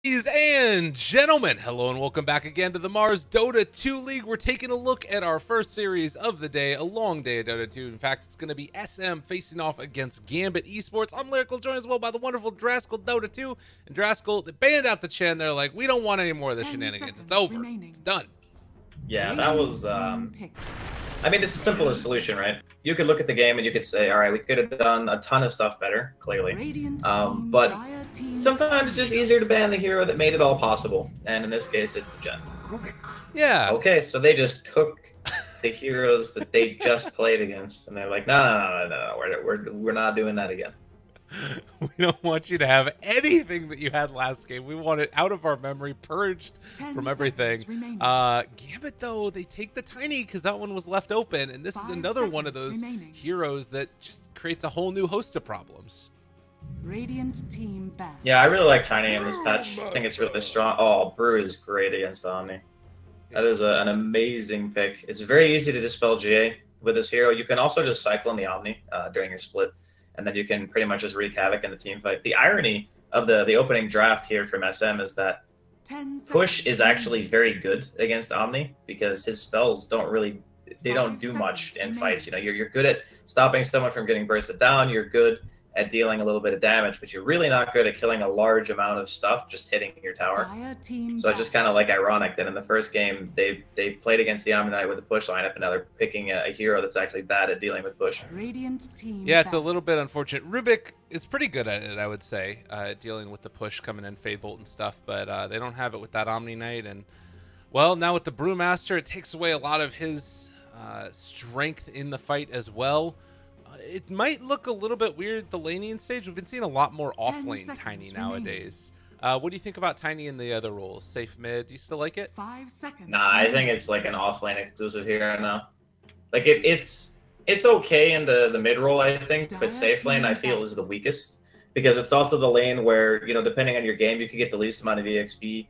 Ladies and gentlemen, hello and welcome back again to the Mars Dota 2 League. We're taking a look at our first series of the day, a long day of Dota 2. In fact, it's going to be SM facing off against Gambit Esports. I'm Lyrical, joined as well by the wonderful Draskyl Dota 2. And Draskyl, they banned out the Chen. They're like, we don't want any more of the shenanigans. It's over. It's done. Yeah, that was, I mean, it's the simplest solution, right? You could look at the game and you could say, all right, we could have done a ton of stuff better, clearly. But sometimes it's just easier to ban the hero that made it all possible. And in this case, it's the Jen. Yeah. Okay, so they just took the heroes that they just played against, and they're like, no, we're not doing that again. We don't want you to have anything that you had last game. We want it out of our memory, purged from everything. Gambit, though, they take the Tiny because that one was left open, and this is another one of those heroes that just creates a whole new host of problems. Radiant team back. Yeah, I really like Tiny in this patch. I think it's really strong. Oh, Brew is great against Omni. That is an amazing pick. It's very easy to dispel GA with this hero. You can also just Cyclone the Omni during your split, and then you can pretty much just wreak havoc in the team fight. The irony of the opening draft here from SM is that Push is actually very good against Omni because his spells don't really, they don't do much in fights. You know, you're good at stopping someone from getting bursted down. You're good at dealing a little bit of damage, but you're really not good at killing a large amount of stuff just hitting your tower. So it's just kind of like ironic that in the first game they played against the Omni Knight with the push lineup, and now they're picking a hero that's actually bad at dealing with push. Yeah, it's a little bit unfortunate. Rubik is pretty good at it, I would say, dealing with the push coming in, Fade Bolt and stuff, but they don't have it with that Omni Knight. And, well, now with the Brewmaster, it takes away a lot of his strength in the fight as well. It might look a little bit weird, the laning stage. We've been seeing a lot more off-lane Tiny nowadays. What do you think about Tiny in the other roles? Safe mid, do you still like it? 5 seconds. Nah, I think it's like an off-lane exclusive hero now. Like, it's okay in the mid role, I think, but safe lane, I feel, is the weakest. Because it's also the lane where, you know, depending on your game, you could get the least amount of EXP.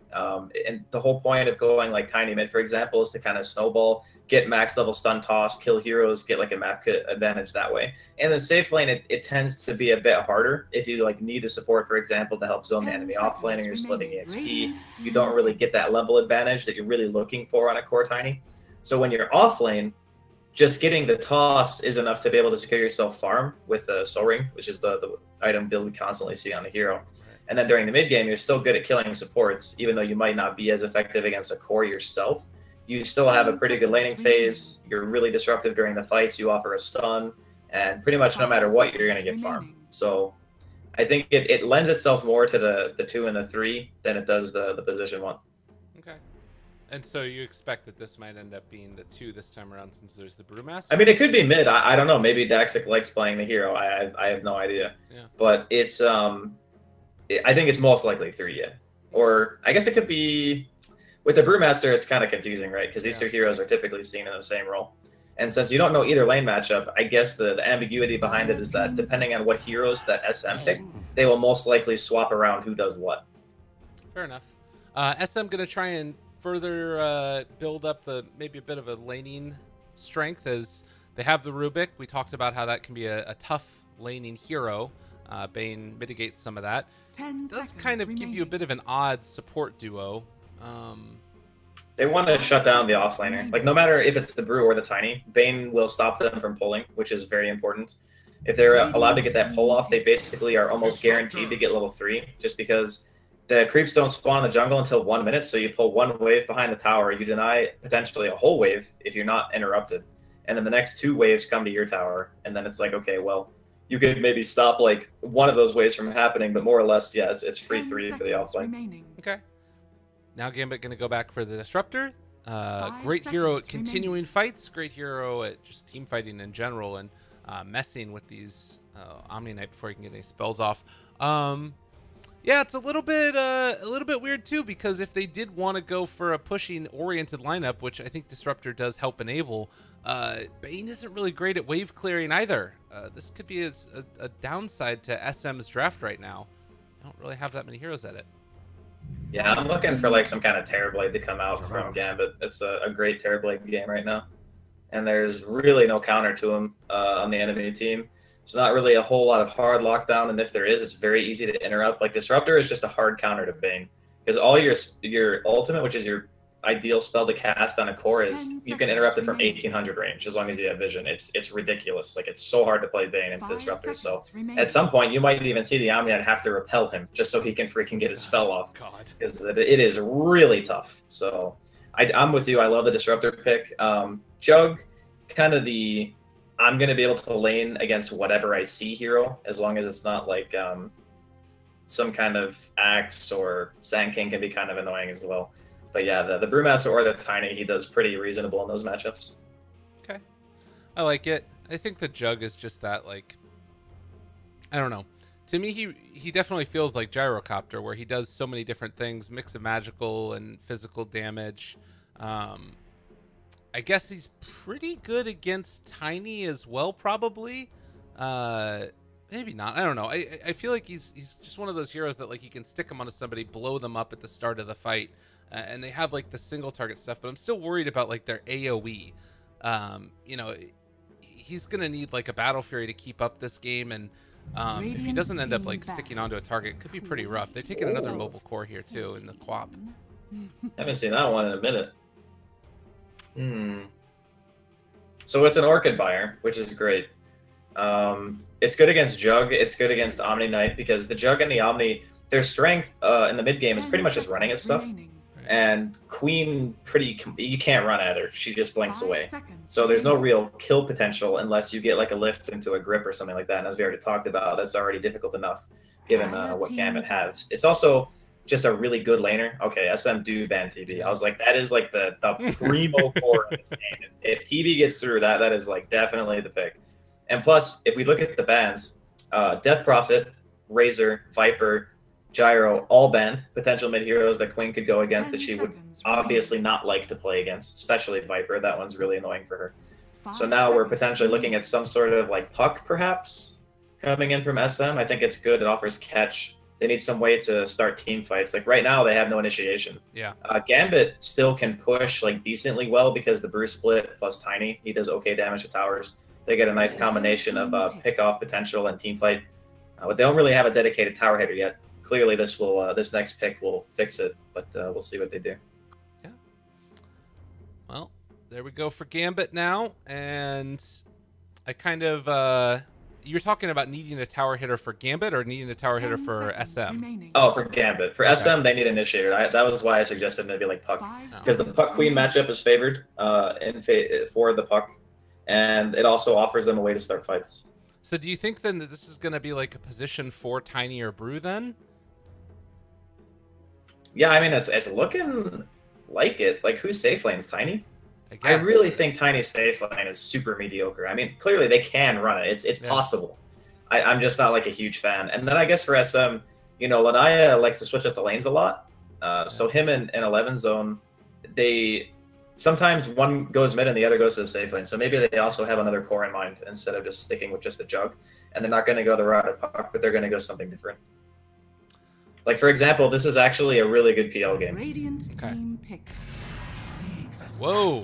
And the whole point of going like Tiny mid, for example, is to kind of snowball, get max level stun toss, kill heroes, get like a map advantage that way. And the safe lane, it tends to be a bit harder if you like need a support, for example, to help zone the enemy off lane and you're splitting EXP. You don't really get that level advantage that you're really looking for on a core Tiny. So when you're off lane, just getting the toss is enough to be able to secure yourself farm with the Soul Ring, which is the item build we constantly see on the hero. And then during the mid game, you're still good at killing supports, even though you might not be as effective against a core yourself. You still have a pretty good laning phase. You're really disruptive during the fights. You offer a stun, and pretty much no matter what, you're going to get farm. So I think it lends itself more to the 2 and the 3 than it does the position 1. Okay. And so you expect that this might end up being the 2 this time around since there's the Brewmaster? I mean, it could be mid. I don't know. Maybe Daxic likes playing the hero. I have no idea. Yeah. But it's I think it's most likely 3, yeah. Or I guess it could be with the Brewmaster. It's kind of confusing, right? Because these two heroes are typically seen in the same role. And since you don't know either lane matchup, I guess the ambiguity behind it is that depending on what heroes that SM pick, they will most likely swap around who does what. Fair enough. SM going to try and further build up maybe a bit of a laning strength as they have the Rubik. We talked about how that can be a tough laning hero. Bane mitigates some of that. It does kind of give you a bit of an odd support duo. They want to shut down the offlaner. Like, no matter if it's the Brew or the Tiny, Bane will stop them from pulling, which is very important. If they're allowed to get that pull off, they basically are almost guaranteed to get level 3, just because the creeps don't spawn in the jungle until 1 minute, so you pull 1 wave behind the tower, you deny potentially a whole wave if you're not interrupted. And then the next 2 waves come to your tower, and then it's like, okay, well, you could maybe stop like one of those waves from happening, but more or less, yeah, it's free 3 for the offlane. Okay. Now Gambit going to go back for the Disruptor. Great hero at continuing fights, great hero at just team fighting in general, and messing with these Omni Knight before you can get any spells off. Yeah, it's a little bit weird too, because if they did want to go for a pushing oriented lineup, which I think Disruptor does help enable, Bane isn't really great at wave clearing either. This could be a downside to SM's draft right now. I don't really have that many heroes at it. Yeah, I'm looking for like some kind of Terrorblade to come out from Gambit. It's a great Terrorblade game right now, and there's really no counter to him on the enemy team. It's not really a whole lot of hard lockdown, and if there is, it's very easy to interrupt. Like, Disruptor is just a hard counter to Bane. because all your ultimate, which is your ideal spell to cast on a core, is you can interrupt it from 1800 range as long as you have vision. It's ridiculous. Like, it's so hard to play Bane into Disruptor. So at some point you might even see the Omni and have to repel him just so he can freaking get his spell off. God, because it is really tough. So I'm with you. I love the Disruptor pick. Jug, kind of the I'm gonna be able to lane against whatever I see hero, as long as it's not like some kind of Axe, or Sand King can be kind of annoying as well. But yeah, the Brewmaster or the Tiny, he does pretty reasonable in those matchups. Okay, I like it. I think the Jug is just that, like, I don't know. To me, he definitely feels like Gyrocopter, where he does so many different things, mix of magical and physical damage. I guess he's pretty good against Tiny as well, probably. Maybe not. I don't know. I feel like he's just one of those heroes that, like, you can stick him onto somebody, blow them up at the start of the fight, and they have like the single target stuff. But I'm still worried about like their AOE. You know, he's gonna need like a Battle Fury to keep up this game, and if he doesn't end up like sticking onto a target, it could be pretty rough. They're taking another mobile core here too in the Quap. Haven't seen that one in a minute. So it's an Orchid Buyer, which is great. It's good against Jug. It's good against Omni Knight, because the Jug and the Omni, their strength in the mid game is pretty much just running at stuff. And Queen, you can't run at her. She just blinks away. So there's no real kill potential unless you get like a lift into a grip or something like that. And as we already talked about, that's already difficult enough given what Gambit has. It's also just a really good laner. Okay, SM do ban TB. I was like, that is like the primo core of this game. If TB gets through that, that is like definitely the pick. And plus, if we look at the bans, Death Prophet, Razor, Viper, Gyro, all banned. Potential mid heroes that Queen could go against that she would obviously not like to play against, especially Viper. That one's really annoying for her. So now we're potentially looking at some sort of like Puck, perhaps, coming in from SM. I think it's good. It offers catch. They need some way to start team fights. Like right now, they have no initiation. Yeah. Gambit still can push like decently well because the Brew Split plus Tiny, he does okay damage to towers. They get a nice combination of pick-off potential and team fight. But they don't really have a dedicated tower hitter yet. Clearly, this next pick will fix it, but we'll see what they do. Yeah. Well, there we go for Gambit now, and I kind of you're talking about needing a tower hitter for Gambit or needing a tower hitter for SM? Oh, for Gambit. For SM, they need Initiator. That was why I suggested maybe like Puck, because the Puck Queen matchup is favored for the Puck, and it also offers them a way to start fights. So do you think then that this is going to be like a position for Tiny or Brew then? Yeah, I mean, it's looking like it. Like, who's safe lane's Tiny? I really think Tiny's safe lane is super mediocre. I mean, clearly they can run it. It's possible. I'm just not like a huge fan. And then I guess for SM, you know, Lanaya likes to switch up the lanes a lot. So him and 11 zone, sometimes one goes mid and the other goes to the safe lane. So maybe they also have another core in mind instead of just sticking with just the Jug. And they're not going to go the route of Puck, but they're going to go something different. Like, for example, this is actually a really good PL game. Radiant team pick. Whoa.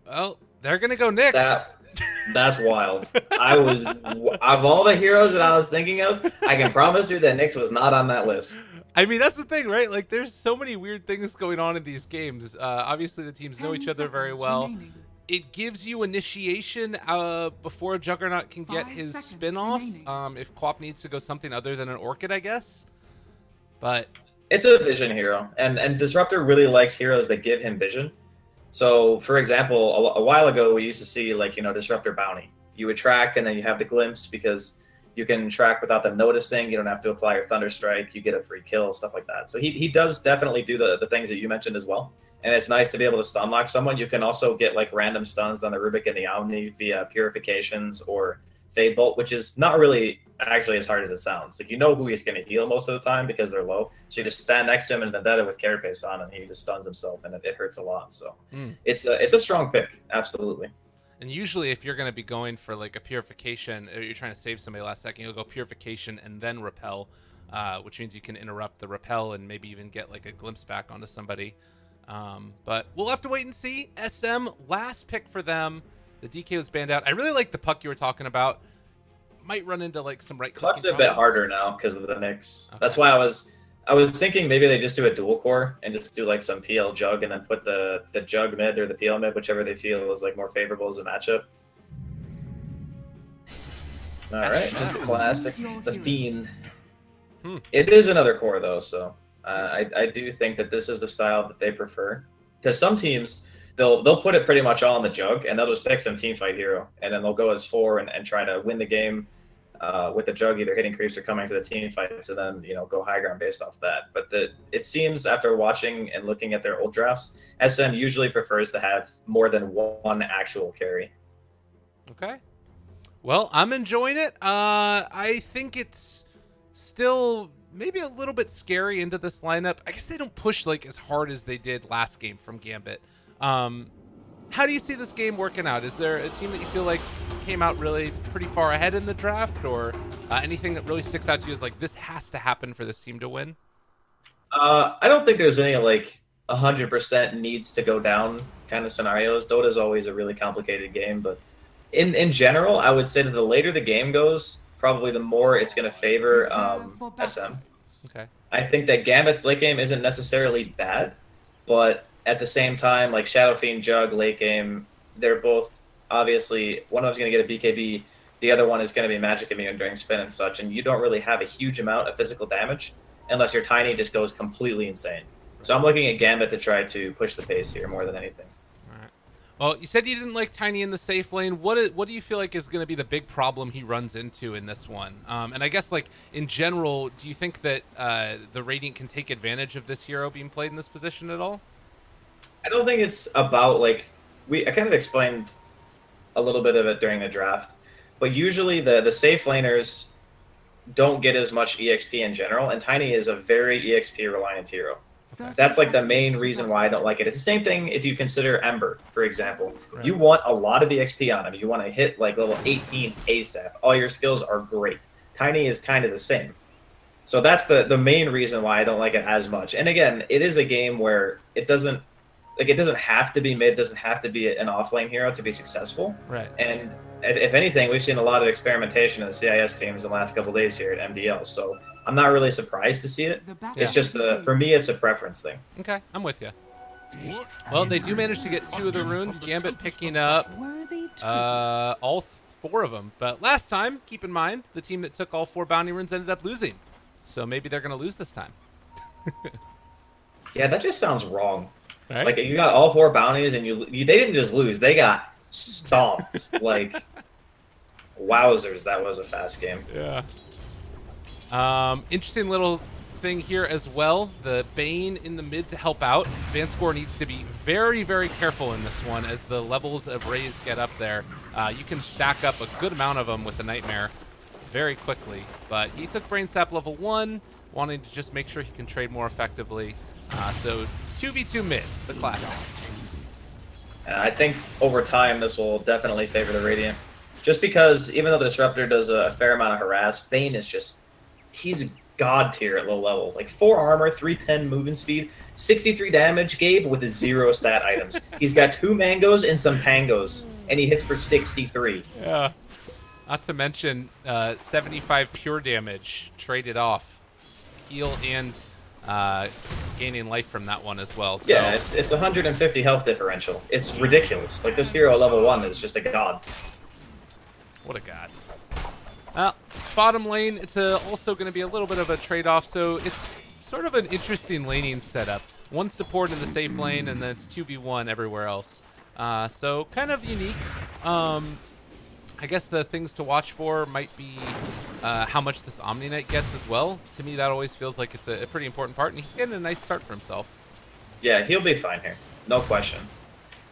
Well, they're going to go Nyx. That's wild. Of all the heroes that I was thinking of, I can promise you that Nyx was not on that list. I mean, that's the thing, right? Like, there's so many weird things going on in these games. Obviously, the teams know each other very well. Remaining. It gives you initiation before a Juggernaut can get his spin-off. If Quap needs to go something other than an Orchid, I guess. But it's a vision hero, and Disruptor really likes heroes that give him vision. So, for example, a while ago, we used to see, like, you know, Disruptor Bounty. You would track, and then you have the glimpse because you can track without them noticing. You don't have to apply your Thunder Strike. You get a free kill, stuff like that. So he does definitely do the things that you mentioned as well. And it's nice to be able to stun lock someone. You can also get like random stuns on the Rubik and the Omni via Purifications or Fade Bolt, which is not really actually as hard as it sounds. Like, you know who he's going to heal most of the time because they're low. So you just stand next to him in Vendetta with Carapace on, and he just stuns himself, and it hurts a lot. So it's a strong pick, absolutely. And usually, if you're going to be going for like a Purification, or you're trying to save somebody last second, you'll go Purification and then Repel, which means you can interrupt the Repel and maybe even get like a glimpse back onto somebody. But we'll have to wait and see. SM, last pick for them. The DK was banned out. I really like the Puck you were talking about. Might run into like some right-clicking Puck's a bit harder now because of the Nyx. Okay. That's why I was thinking maybe they just do a dual core and just do like some PL jug and then put the jug mid or the PL mid, whichever they feel is like more favorable as a matchup. All right, just the classic, the Fiend. It is another core though, so I do think that this is the style that they prefer. Because some teams, they'll put it pretty much all on the jug and they'll just pick some teamfight hero and then they'll go as 4 and try to win the game with the jug, either hitting creeps or coming to the team fights, and then go high ground based off that. But it seems after watching and looking at their old drafts, SM usually prefers to have more than one actual carry. Okay. Well, I'm enjoying it. I think it's still maybe a little bit scary into this lineup. I guess they don't push like as hard as they did last game from Gambit. How do you see this game working out? Is there a team that you feel like came out really pretty far ahead in the draft, or anything that really sticks out to you as like this has to happen for this team to win? I don't think there's any like 100% needs to go down kind of scenarios. Dota is always a really complicated game, but in general, I would say that the later the game goes, probably the more it's going to favor SM. Okay. I think that Gambit's late game isn't necessarily bad, but at the same time, like Shadow Fiend, Jug, late game, they're both obviously, one of them's going to get a BKB, the other one is going to be magic immune during spin and such, and you don't really have a huge amount of physical damage unless your Tiny just goes completely insane. So I'm looking at Gambit to try to push the pace here more than anything. All right. Well, you said you didn't like Tiny in the safe lane. What do you feel like is going to be the big problem he runs into in this one? And I guess like in general, do you think that the Radiant can take advantage of this hero being played in this position at all? I don't think it's about like I kind of explained a little bit of it during the draft, but usually the safe laners don't get as much EXP in general, and Tiny is a very EXP reliant hero. Okay. That's like the main reason why I don't like it. It's the same thing if you consider Ember, for example. Right. You want a lot of EXP on him. You want to hit like level 18 ASAP. All your skills are great. Tiny is kind of the same. So that's the main reason why I don't like it as much. And again, it is a game where it doesn't have to be mid, doesn't have to be an offlane hero to be successful. Right. And if anything, we've seen a lot of experimentation in the CIS teams in the last couple of days here at MDL. So I'm not really surprised to see it. It's just for me, it's a preference thing. Okay, I'm with you. Well, they do manage to get 2 of the runes. Gambit picking up all 4 of them. But last time, keep in mind, the team that took all 4 bounty runes ended up losing. So maybe they're going to lose this time. Yeah, that just sounds wrong. Right? Like you got all 4 bounties and they didn't just lose, they got stomped. Like wowzers, that was a fast game. Yeah. Interesting little thing here as well. The Bane in the mid to help out. Vanscore needs to be very, very careful in this one as the levels of Rays get up there. You can stack up a good amount of them with the Nightmare very quickly, but he took Brain Sap level 1, wanting to just make sure he can trade more effectively. So 2v2 mid, the classic. I think over time this will definitely favor the Radiant. Just because even though the Disruptor does a fair amount of harass, Bane is just, he's god tier at low level. Like 4 armor, 310 movement speed, 63 damage, Gabe, with his 0 stat items. He's got 2 mangoes and some tangos, and he hits for 63. Yeah. Not to mention 75 pure damage traded off. Heal and gaining life from that one as well. So. Yeah, it's 150 health differential. It's ridiculous. Like this hero at level 1 is just a god. What a god. Well, bottom lane, it's also going to be a little bit of a trade-off, so it's sort of an interesting laning setup. 1 support in the safe lane, and then it's 2v1 everywhere else. So kind of unique. I guess the things to watch for might be how much this Omni Knight gets as well. To me, that always feels like it's a pretty important part, and he's getting a nice start for himself. Yeah, he'll be fine here. No question.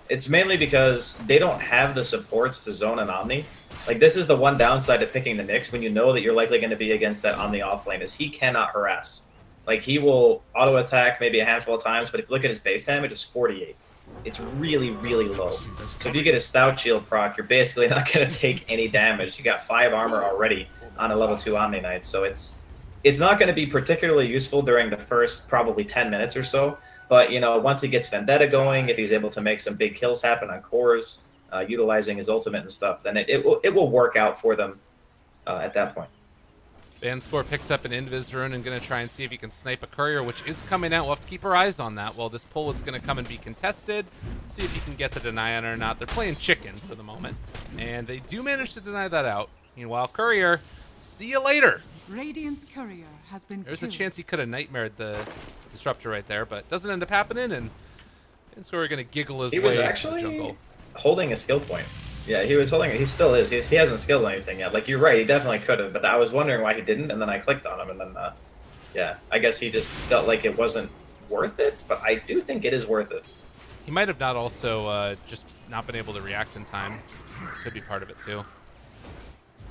It's mainly because they don't have the supports to zone an Omni. Like, this is the one downside of picking the Nyx when you know that you're likely going to be against that Omni offlane, is he cannot harass. Like, he will auto-attack maybe a handful of times, but if you look at his base damage, it's 48. It's really, really low. So if you get a Stout Shield proc, you're basically not going to take any damage. You got 5 armor already on a level 2 Omni Knight, so it's not going to be particularly useful during the first probably 10 minutes or so. But, you know, once he gets Vendetta going, if he's able to make some big kills happen on cores, utilizing his ultimate and stuff, then it will work out for them at that point. Vanscore picks up an Invis rune and going to try and see if he can snipe a courier, which is coming out. We'll have to keep our eyes on that. Well, this pull is going to come and be contested. See if he can get the deny on it or not. They're playing chicken for the moment, and they do manage to deny that out. Meanwhile, courier, see you later. Radiant's courier has been There's killed. a chance he could have nightmared the disruptor right there, but doesn't end up happening, and Vanscore are going to giggle his way was to the actually jungle. holding a skill point. Yeah, he was holding it. He still is. He hasn't skilled anything yet. Like, you're right, he definitely could have, but I was wondering why he didn't, and then I clicked on him, and then, yeah, I guess he just felt like it wasn't worth it, but I do think it is worth it. He might have not also just not been able to react in time. Could be part of it, too.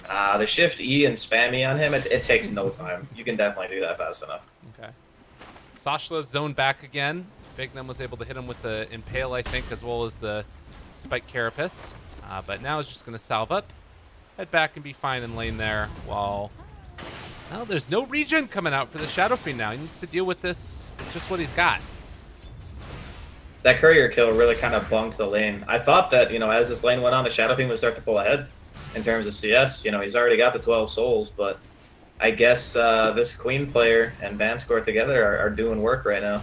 The shift E and spam E on him, it takes no time. You can definitely do that fast enough. Okay. Sashla's zoned back again. Bignum was able to hit him with the Impale, I think, as well as the Spike Carapace. But now he's just going to salve up, head back and be fine in lane there while... Well, there's no regen coming out for the Shadow Fiend now. He needs to deal with this. It's just what he's got. That courier kill really kind of bunked the lane. I thought that, you know, as this lane went on, the Shadow Fiend would start to pull ahead in terms of CS. You know, he's already got the 12 souls, but I guess this Queen player and Vanscore together are doing work right now.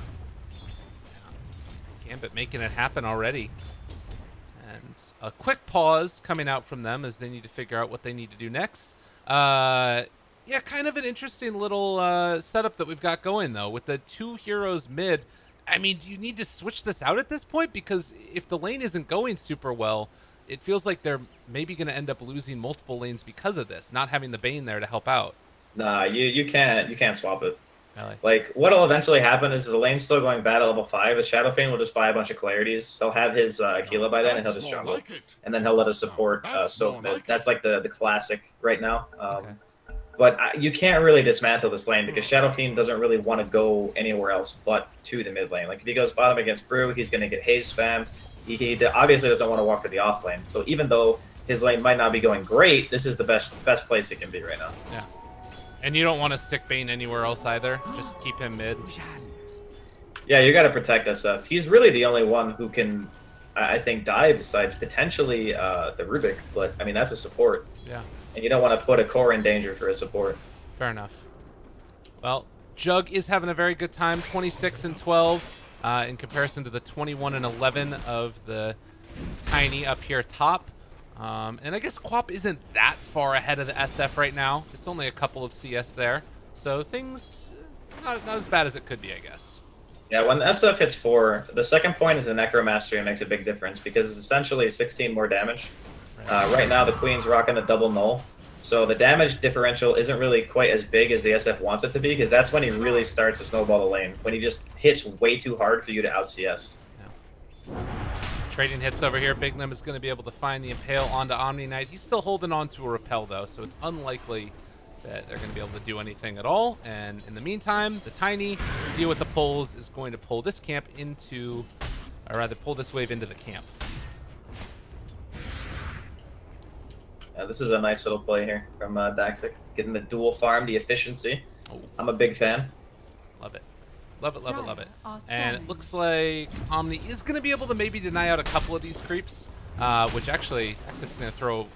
Gambit making it happen already. And a quick pause coming out from them as they need to figure out what they need to do next. Yeah, kind of an interesting little setup that we've got going, though, with the two heroes mid. I mean, do you need to switch this out at this point? Because if the lane isn't going super well, it feels like they're maybe going to end up losing multiple lanes because of this, not having the Bane there to help out. Nah, you can't swap it. Really? Like, what'll eventually happen is the lane's still going bad at level 5. The Shadow Fiend will just buy a bunch of Clarities. He'll have his Aquila by then, and he'll just jungle. And then he'll let us support Soak mid. That's like the classic right now. Okay. But you can't really dismantle this lane because Shadow Fiend doesn't really want to go anywhere else but to the mid lane. Like, if he goes bottom against Brew, he's going to get haze spam. He obviously doesn't want to walk to the off lane. So even though his lane might not be going great, this is the best place it can be right now. Yeah. And you don't want to stick Bane anywhere else either. Just keep him mid. Yeah, you got to protect that stuff. He's really the only one who can, I think, die besides potentially the Rubik. But, I mean, that's a support. Yeah. And you don't want to put a core in danger for a support. Fair enough. Well, Jug is having a very good time. 26 and 12 in comparison to the 21 and 11 of the Tiny up here top. And I guess Quap isn't that far ahead of the SF right now. It's only a couple of CS there. So things not as bad as it could be, I guess. Yeah, when the SF hits 4, the second point is the Necromastery and makes a big difference because it's essentially 16 more damage. Right now, the Queen's rocking the double null. So the damage differential isn't really quite as big as the SF wants it to be because that's when he really starts to snowball the lane. When he just hits way too hard for you to out-CS. Yeah. Trading hits over here. Bignum is going to be able to find the Impale onto Omni Knight. He's still holding on to a Repel, though, so it's unlikely that they're going to be able to do anything at all. And in the meantime, the Tiny, to deal with the pulls, is going to pull this camp into, or rather pull this wave into the camp. This is a nice little play here from Daxic. Getting the dual farm, the efficiency. Oh. I'm a big fan. Love it. Love it, love it, love it. And it looks like Omni is going to be able to maybe deny out a couple of these creeps, which actually Daxic's going to throw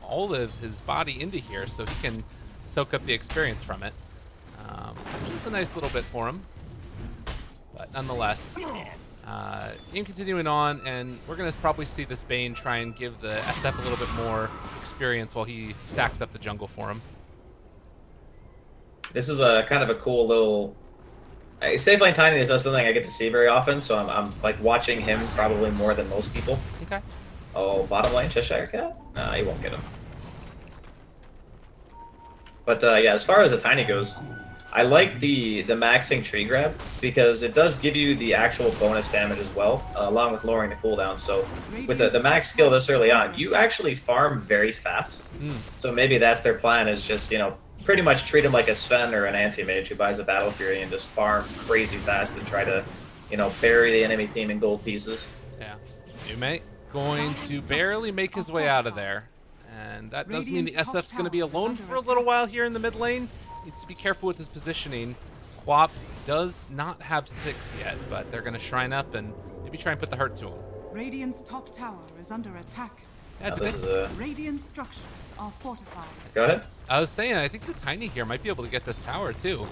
all of his body into here so he can soak up the experience from it. Which is a nice little bit for him. But nonetheless, game continuing on, and we're going to probably see this Bane try and give the SF a little bit more experience while he stacks up the jungle for him. This is a kind of a cool little... Safe Lane Tiny is not something I get to see very often, so I'm like watching him probably more than most people. Okay. Oh, bottom lane, Cheshire Cat? Nah, he won't get him. But yeah, as far as the Tiny goes, I like the maxing tree grab because it does give you the actual bonus damage as well, along with lowering the cooldown. So with the max skill this early on, you actually farm very fast. So maybe that's their plan, is just, you know, pretty much treat him like a Sven or an anti-mage who buys a Battle Fury and just farm crazy fast and try to, you know, bury the enemy team in gold pieces. Yeah. Umate going to barely make his way out of there. And that does mean the SF's going to be alone for a little while here in the mid lane. Needs to be careful with his positioning. Quap does not have 6 yet, but they're going to shrine up and maybe try and put the hurt to him. Radiant's top tower is under attack. Yeah, this is a... Radiant structures are fortified. Go ahead. I was saying, I think the Tiny here might be able to get this tower too.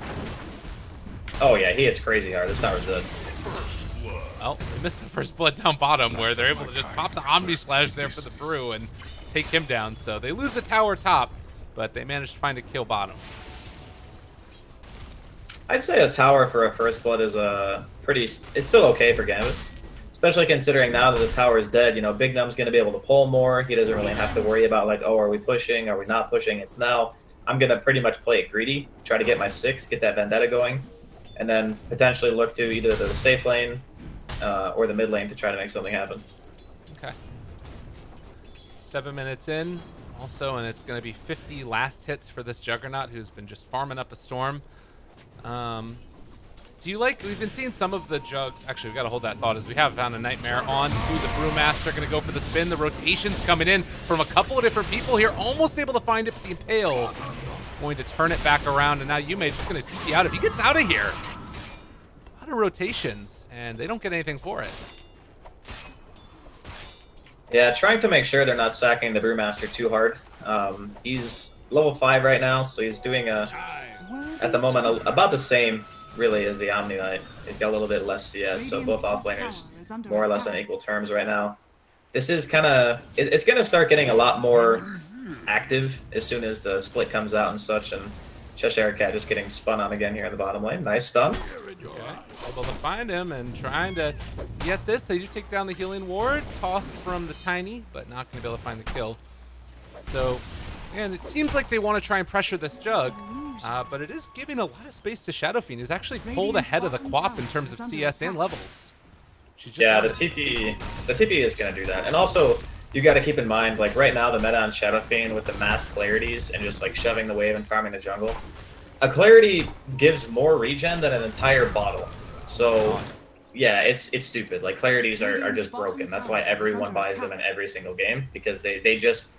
Oh yeah, he hits crazy hard. This tower's dead. Well, they missed the first blood down bottom where they're able to just pop the Omni Slash there for the brew and take him down. So they lose the tower top, but they managed to find a kill bottom. I'd say a tower for a first blood is pretty... It's still okay for Gambit. Especially considering now that the tower is dead, you know, Big Num's going to be able to pull more. He doesn't really have to worry about, like, oh, are we pushing? Are we not pushing? It's now, I'm going to pretty much play it greedy, try to get my 6, get that Vendetta going, and then potentially look to either the safe lane or the mid lane to try to make something happen. Okay. 7 minutes in, also, and it's going to be 50 last hits for this Juggernaut who's been just farming up a storm. Do you like, we've been seeing some of the Jugs, actually we've got to hold that thought as we have found a Nightmare on to the Brewmaster, going to go for the spin, the rotations coming in from a couple of different people here, almost able to find it, but the Impale is going to turn it back around, and now Yume just going to TP out. If he gets out of here, a lot of rotations, and they don't get anything for it. Yeah, trying to make sure they're not sacking the Brewmaster too hard. He's level 5 right now, so he's doing, at the moment, about the same, really, as the Omni Knight. He's got a little bit less CS, so both offlaners more or less on equal terms right now. This is kind of... It's going to start getting a lot more active as soon as the split comes out and such, and Cheshire Cat just getting spun on again here in the bottom lane. Nice stun. Yeah, able to find him and trying to get this. They do take down the healing ward, tossed from the Tiny, but not going to be able to find the kill. So, and it seems like they want to try and pressure this Jug, but it is giving a lot of space to Shadow Fiend, who's actually pulled ahead of the Quap in terms of CS and levels. Yeah, the TP is going to do that. And also, you got to keep in mind, like right now, the meta on Shadow Fiend with the mass clarities and just like shoving the wave and farming the jungle, a clarity gives more regen than an entire bottle. So, yeah, it's stupid. Like clarities are just broken. That's why everyone buys them in every single game, because they just...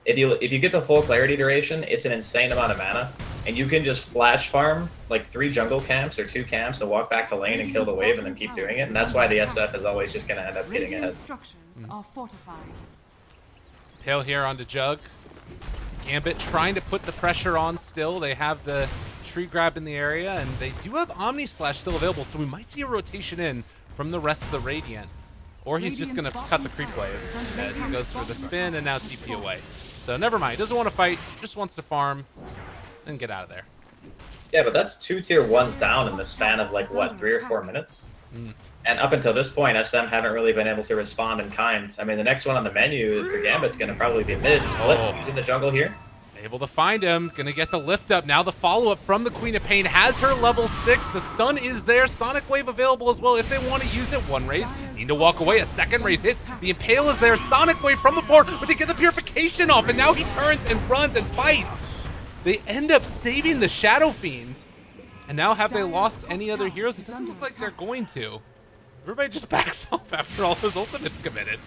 If you get the full clarity duration, it's an insane amount of mana, and you can just flash farm like 3 jungle camps or 2 camps and walk back to lane and kill the wave and then keep doing it, and that's why the SF is always just going to end up getting ahead. Structures are fortified. Pale here onto Jug. Gambit trying to put the pressure on still. They have the tree grab in the area, and they do have Omni Slash still available, so we might see a rotation in from the rest of the Radiant. Or he's just going to cut the creep wave as he goes for the spin and now TP away. So never mind, doesn't want to fight, just wants to farm and get out of there. Yeah, but that's 2 tier 1s down in the span of like, what, 3 or 4 minutes? And up until this point, SM haven't really been able to respond in kind. I mean, the next one on the menu for Gambit's going to probably be mid split using the jungle here. Able to find him, gonna get the lift up. Now the follow-up from the Queen of Pain has her level 6. The stun is there. Sonic Wave available as well if they want to use it. 1 raise, need to walk away. A 2nd raise hits. The Impale is there. Sonic Wave from the floor, but they get the Purification off, and now he turns and runs and fights. They end up saving the Shadow Fiend. And now have they lost any other heroes? It doesn't look like they're going to. Everybody just backs off after all those ultimates committed.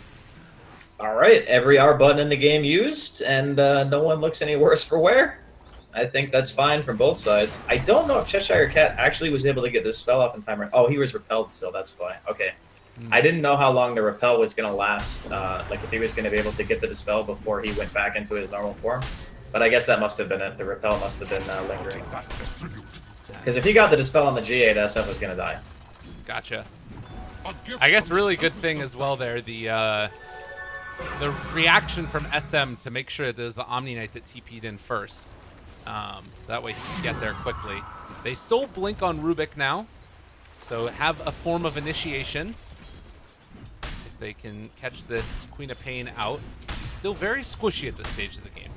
All right, every R button in the game used, and no one looks any worse for wear. I think that's fine from both sides. I don't know if Cheshire Cat actually was able to get this spell off in time. Oh, he was repelled still, that's why. Okay. I didn't know how long the repel was going to last, like if he was going to be able to get the dispel before he went back into his normal form. But I guess that must have been it. The repel must have been lingering. Because if he got the dispel on the G8, SF was going to die. Gotcha. I guess really good thing as well there, the reaction from SM to make sure there's the Omni Knight that TP'd in first. So that way he can get there quickly. They stole Blink on Rubik now, so have a form of initiation. If they can catch this Queen of Pain out. Still very squishy at this stage of the game.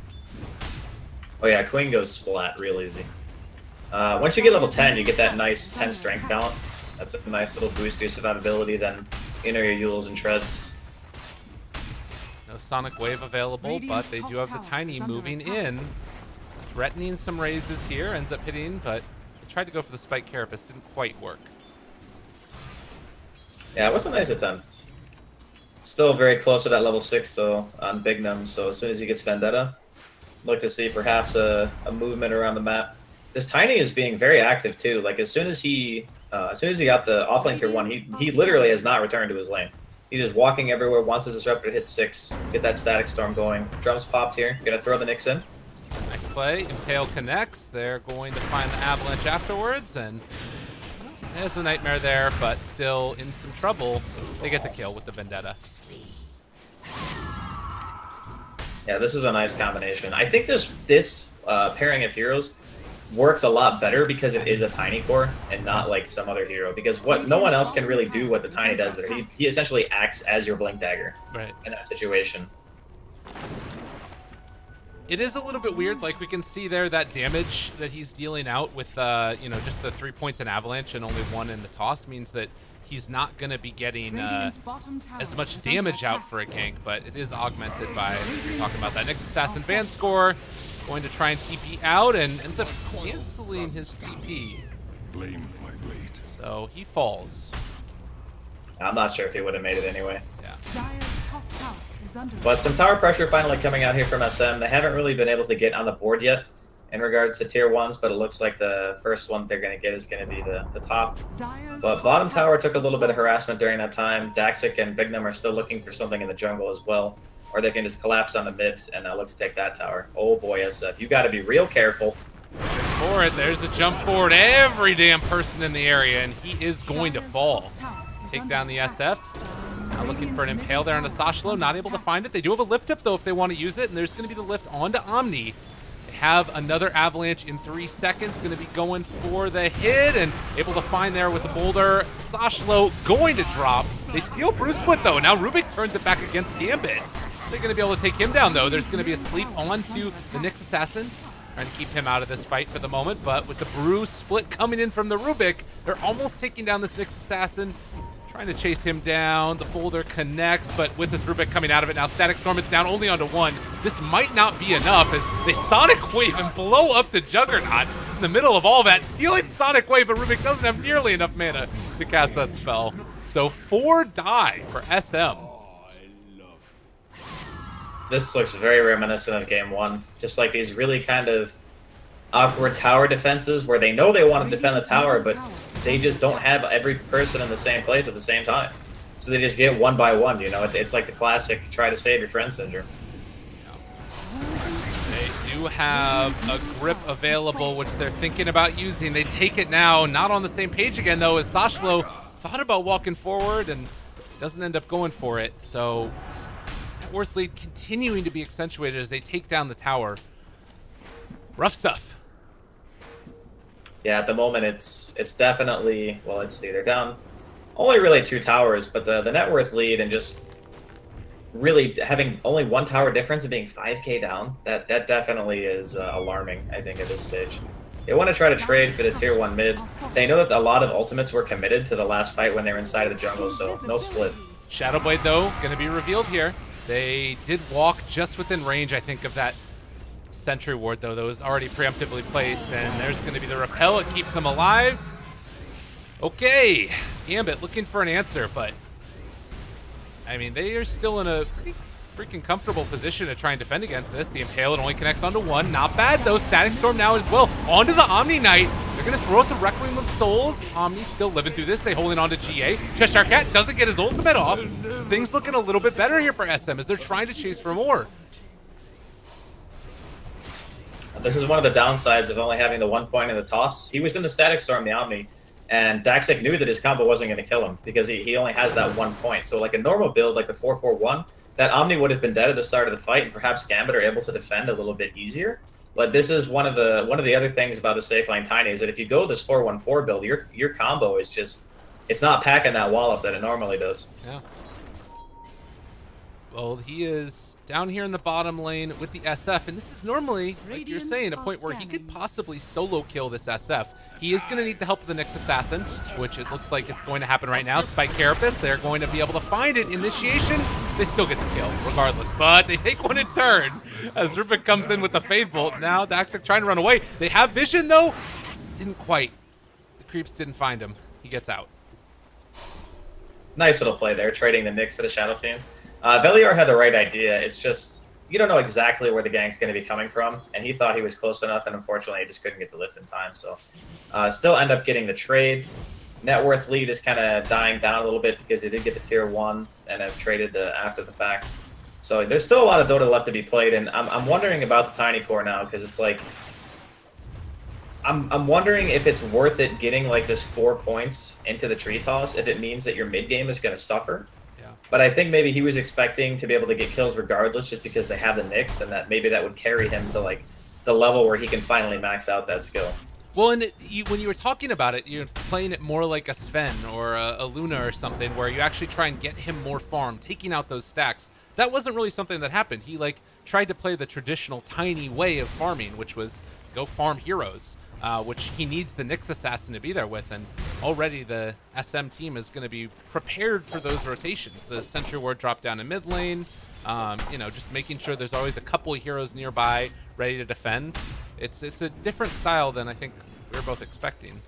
Oh yeah, Queen goes splat real easy. Once you get level 10, you get that nice 10 strength talent. That's a nice little boost to your survivability, then enter your Yules and Treads. No Sonic Wave available, but they do have the Tiny moving in. Threatening some raises here, ends up hitting, but they tried to go for the Spike Carapace, didn't quite work. Yeah, it was a nice attempt. Still very close to that level 6 though on Big Num, so as soon as he gets Vendetta, look to see perhaps a movement around the map. This Tiny is being very active too. Like as soon as he got the offlane tier 1, he literally has not returned to his lane. He's just walking everywhere, wants his disruptor to hit 6, get that static storm going. Drums popped here, gonna throw the Nyx in. Nice play. Impale connects. They're going to find the avalanche afterwards, and there's the nightmare there, but still in some trouble. They get the kill with the Vendetta. Yeah, this is a nice combination. I think this pairing of heroes works a lot better because it is a tiny core and not like some other hero. Because no one else can really do what the tiny does there. He essentially acts as your blink dagger in that situation. It is a little bit weird. Like we can see there that damage that he's dealing out with, you know, just the 3 points in avalanche and only 1 in the toss means that he's not going to be getting as much damage out for a gank, but it is augmented by, you're talking about that Nyx Assassin Van score, going to try and TP out and ends up canceling his TP. Blame my blade. So he falls. I'm not sure if he would have made it anyway. Yeah. But some tower pressure finally coming out here from SM. They haven't really been able to get on the board yet in regards to tier 1s, but it looks like the first one they're going to get is going to be the top. But bottom tower took a little bit of harassment during that time. Daxic and Bignum are still looking for something in the jungle as well, or they can just collapse on the mid and look to take that tower. Oh boy, SF, you got to be real careful. For it, there's the jump forward. Every damn person in the area, and he is going to fall. Take down the SF. Now looking for an impale there on the Sashlo, not able to find it. They do have a lift up though if they want to use it, and there's going to be the lift onto Omni. They have another avalanche in 3 seconds, going to be going for the hit and able to find there with the boulder. Sashlo going to drop. They steal Bruce Wood though. Now Rubik turns it back against Gambit. They're going to be able to take him down though. There's going to be a sleep onto the Nyx Assassin. Trying to keep him out of this fight for the moment, but with the Bruce split coming in from the Rubik, they're almost taking down this Nyx Assassin. Trying to chase him down. The boulder connects, but with this Rubik coming out of it now, Static Storm, it's down only onto 1. This might not be enough as they Sonic Wave and blow up the Juggernaut in the middle of all that, stealing Sonic Wave, but Rubik doesn't have nearly enough mana to cast that spell. So 4 die for SM. This looks very reminiscent of game 1. Just like these really kind of awkward tower defenses where they know they want to defend the tower, but they just don't have every person in the same place at the same time. So they just get one by one, you know? It's like the classic try to save your friend syndrome. They do have a grip available, which they're thinking about using. They take it now, not on the same page again, though, as Sashlo thought about walking forward and doesn't end up going for it. So net worth lead continuing to be accentuated as they take down the tower. Rough stuff. Yeah, at the moment it's definitely, well, let's see, they're down only really 2 towers, but the net worth lead and just really having only 1 tower difference and being 5k down, that definitely is alarming, I think, at this stage. They want to try to trade for the tier 1 mid. They know that a lot of ultimates were committed to the last fight when they were inside of the jungle, so no split. Shadowblade, though, going to be revealed here. They did walk just within range, I think, of that Sentry Ward, though, that was already preemptively placed, and there's going to be the repel. It keeps them alive. Okay, Gambit looking for an answer, but I mean, they are still in a pretty freaking comfortable position to try and defend against this. The Impale, it only connects onto 1. Not bad, though. Static Storm now as well. Onto the Omni Knight. They're going to throw out the Requiem of Souls. Omni still living through this. They holding on to GA. Cheshire Cat doesn't get his ultimate off. Things looking a little bit better here for SM as they're trying to chase for more. This is one of the downsides of only having the 1 point in the toss. He was in the Static Storm, the Omni, and Daxic knew that his combo wasn't going to kill him because he only has that 1 point. So like a normal build, like a 4-4-1, that Omni would have been dead at the start of the fight, and perhaps Gambit are able to defend a little bit easier. But this is one of the other things about the safe lane Tiny is that if you go this 4-1-4 build, your combo is just, it's not packing that wall up that it normally does. Yeah. Well, he is down here in the bottom lane with the SF, and this is normally, like you're saying, a point where he could possibly solo kill this SF. He is going to need the help of the Nyx Assassin, which it looks like it's going to happen right now. Spike Carapace, they're going to be able to find it. Initiation, they still get the kill regardless, but they take one in turn as Rubik comes in with the Fade Bolt. Now Daxic trying to run away. They have vision though. Didn't quite. The creeps didn't find him. He gets out. Nice little play there, trading the Nyx for the Shadow Fiends. Veliar had the right idea. It's just, you don't know exactly where the gank's going to be coming from, and he thought he was close enough, and unfortunately he just couldn't get the lift in time. So still end up getting the trade. net worth lead is kind of dying down a little bit because they did get the tier 1 and have traded after the fact. So there's still a lot of Dota left to be played, and I'm wondering about the Tiny Core now, because it's like I'm wondering if it's worth it getting like this 4 points into the tree toss if it means that your mid game is going to suffer. Yeah. But I think maybe he was expecting to be able to get kills regardless, just because they have the Nyx, and that maybe that would carry him to like the level where he can finally max out that skill. Well, and when you were talking about it, you're playing it more like a Sven or a Luna or something, where you actually try and get him more farm, taking out those stacks. That wasn't really something that happened. He like tried to play the traditional Tiny way of farming, which was go farm heroes, which he needs the Nyx Assassin to be there with. And already the SM team is going to be prepared for those rotations. The Sentry Ward drop down in mid lane, you know, just making sure there's always a couple of heroes nearby ready to defend. It's a different style than I think we were both expecting.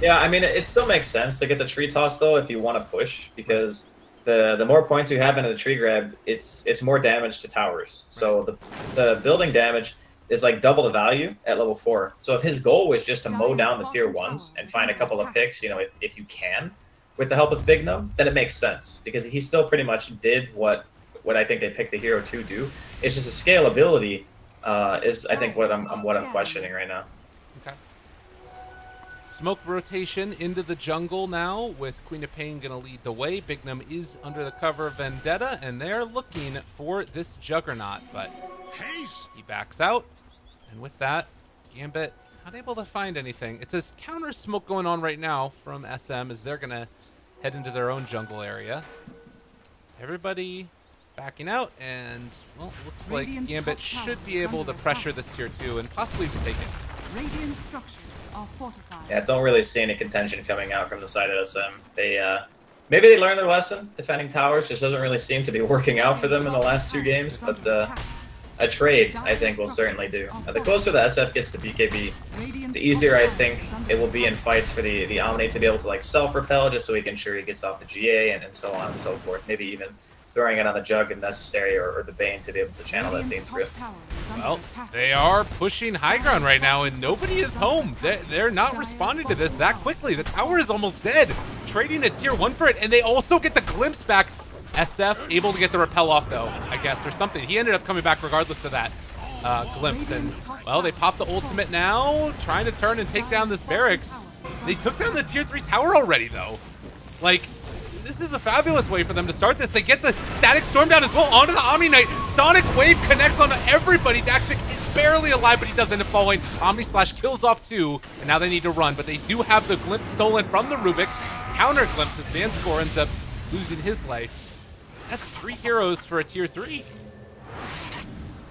Yeah, I mean, it still makes sense to get the tree toss though if you want to push, because the more points you have into the tree grab, it's more damage to towers. So the building damage is like double the value at level 4. So if his goal was just to mow down the tier 1s and find a couple of picks, you know, if you can, with the help of Big Gnome, then it makes sense, because he still pretty much did what I think they picked the hero to do. It's just a scalability is I think what I'm questioning right now. Okay. Smoke rotation into the jungle now, with Queen of Pain going to lead the way. Big Gnome is under the cover of Vendetta, and they're looking for this Juggernaut, but he backs out. And with that, Gambit unable to find anything. It's a counter smoke going on right now from SM as they're going to head into their own jungle area. Everybody backing out, and, well, it looks like Gambit should be able to pressure this tier 2 and possibly even take it. Radiant structures are fortified. Yeah, don't really see any contention coming out from the side of SM. They maybe they learned their lesson. Defending towers just doesn't really seem to be working out for them in the last 2 games, but a trade, I think, will certainly do. The closer the SF gets to BKB, the easier I think it will be in fights for the Omni to be able to like self-repel, just so he can ensure he gets off the GA and so on and so forth. Maybe even throwing it on the Jug if necessary, or the Bane to be able to channel that Fiend's Grip. Well, they are pushing high ground right now, and nobody is home. They're not responding to this that quickly. The tower is almost dead. Trading a tier 1 for it, and they also get the glimpse back. SF able to get the repel off, though, I guess, or something. He ended up coming back regardless of that glimpse. And, well, they pop the ultimate now, trying to turn and take down this barracks. They took down the tier 3 tower already, though. Like, this is a fabulous way for them to start this. They get the static storm down as well onto the Omni Knight. Sonic Wave connects onto everybody. Daxik is barely alive, but he does end up falling. Omni Slash kills off 2, and now they need to run. But they do have the glimpse stolen from the Rubik. Counter glimpse as Vanscore ends up losing his life. That's 3 heroes for a tier 3.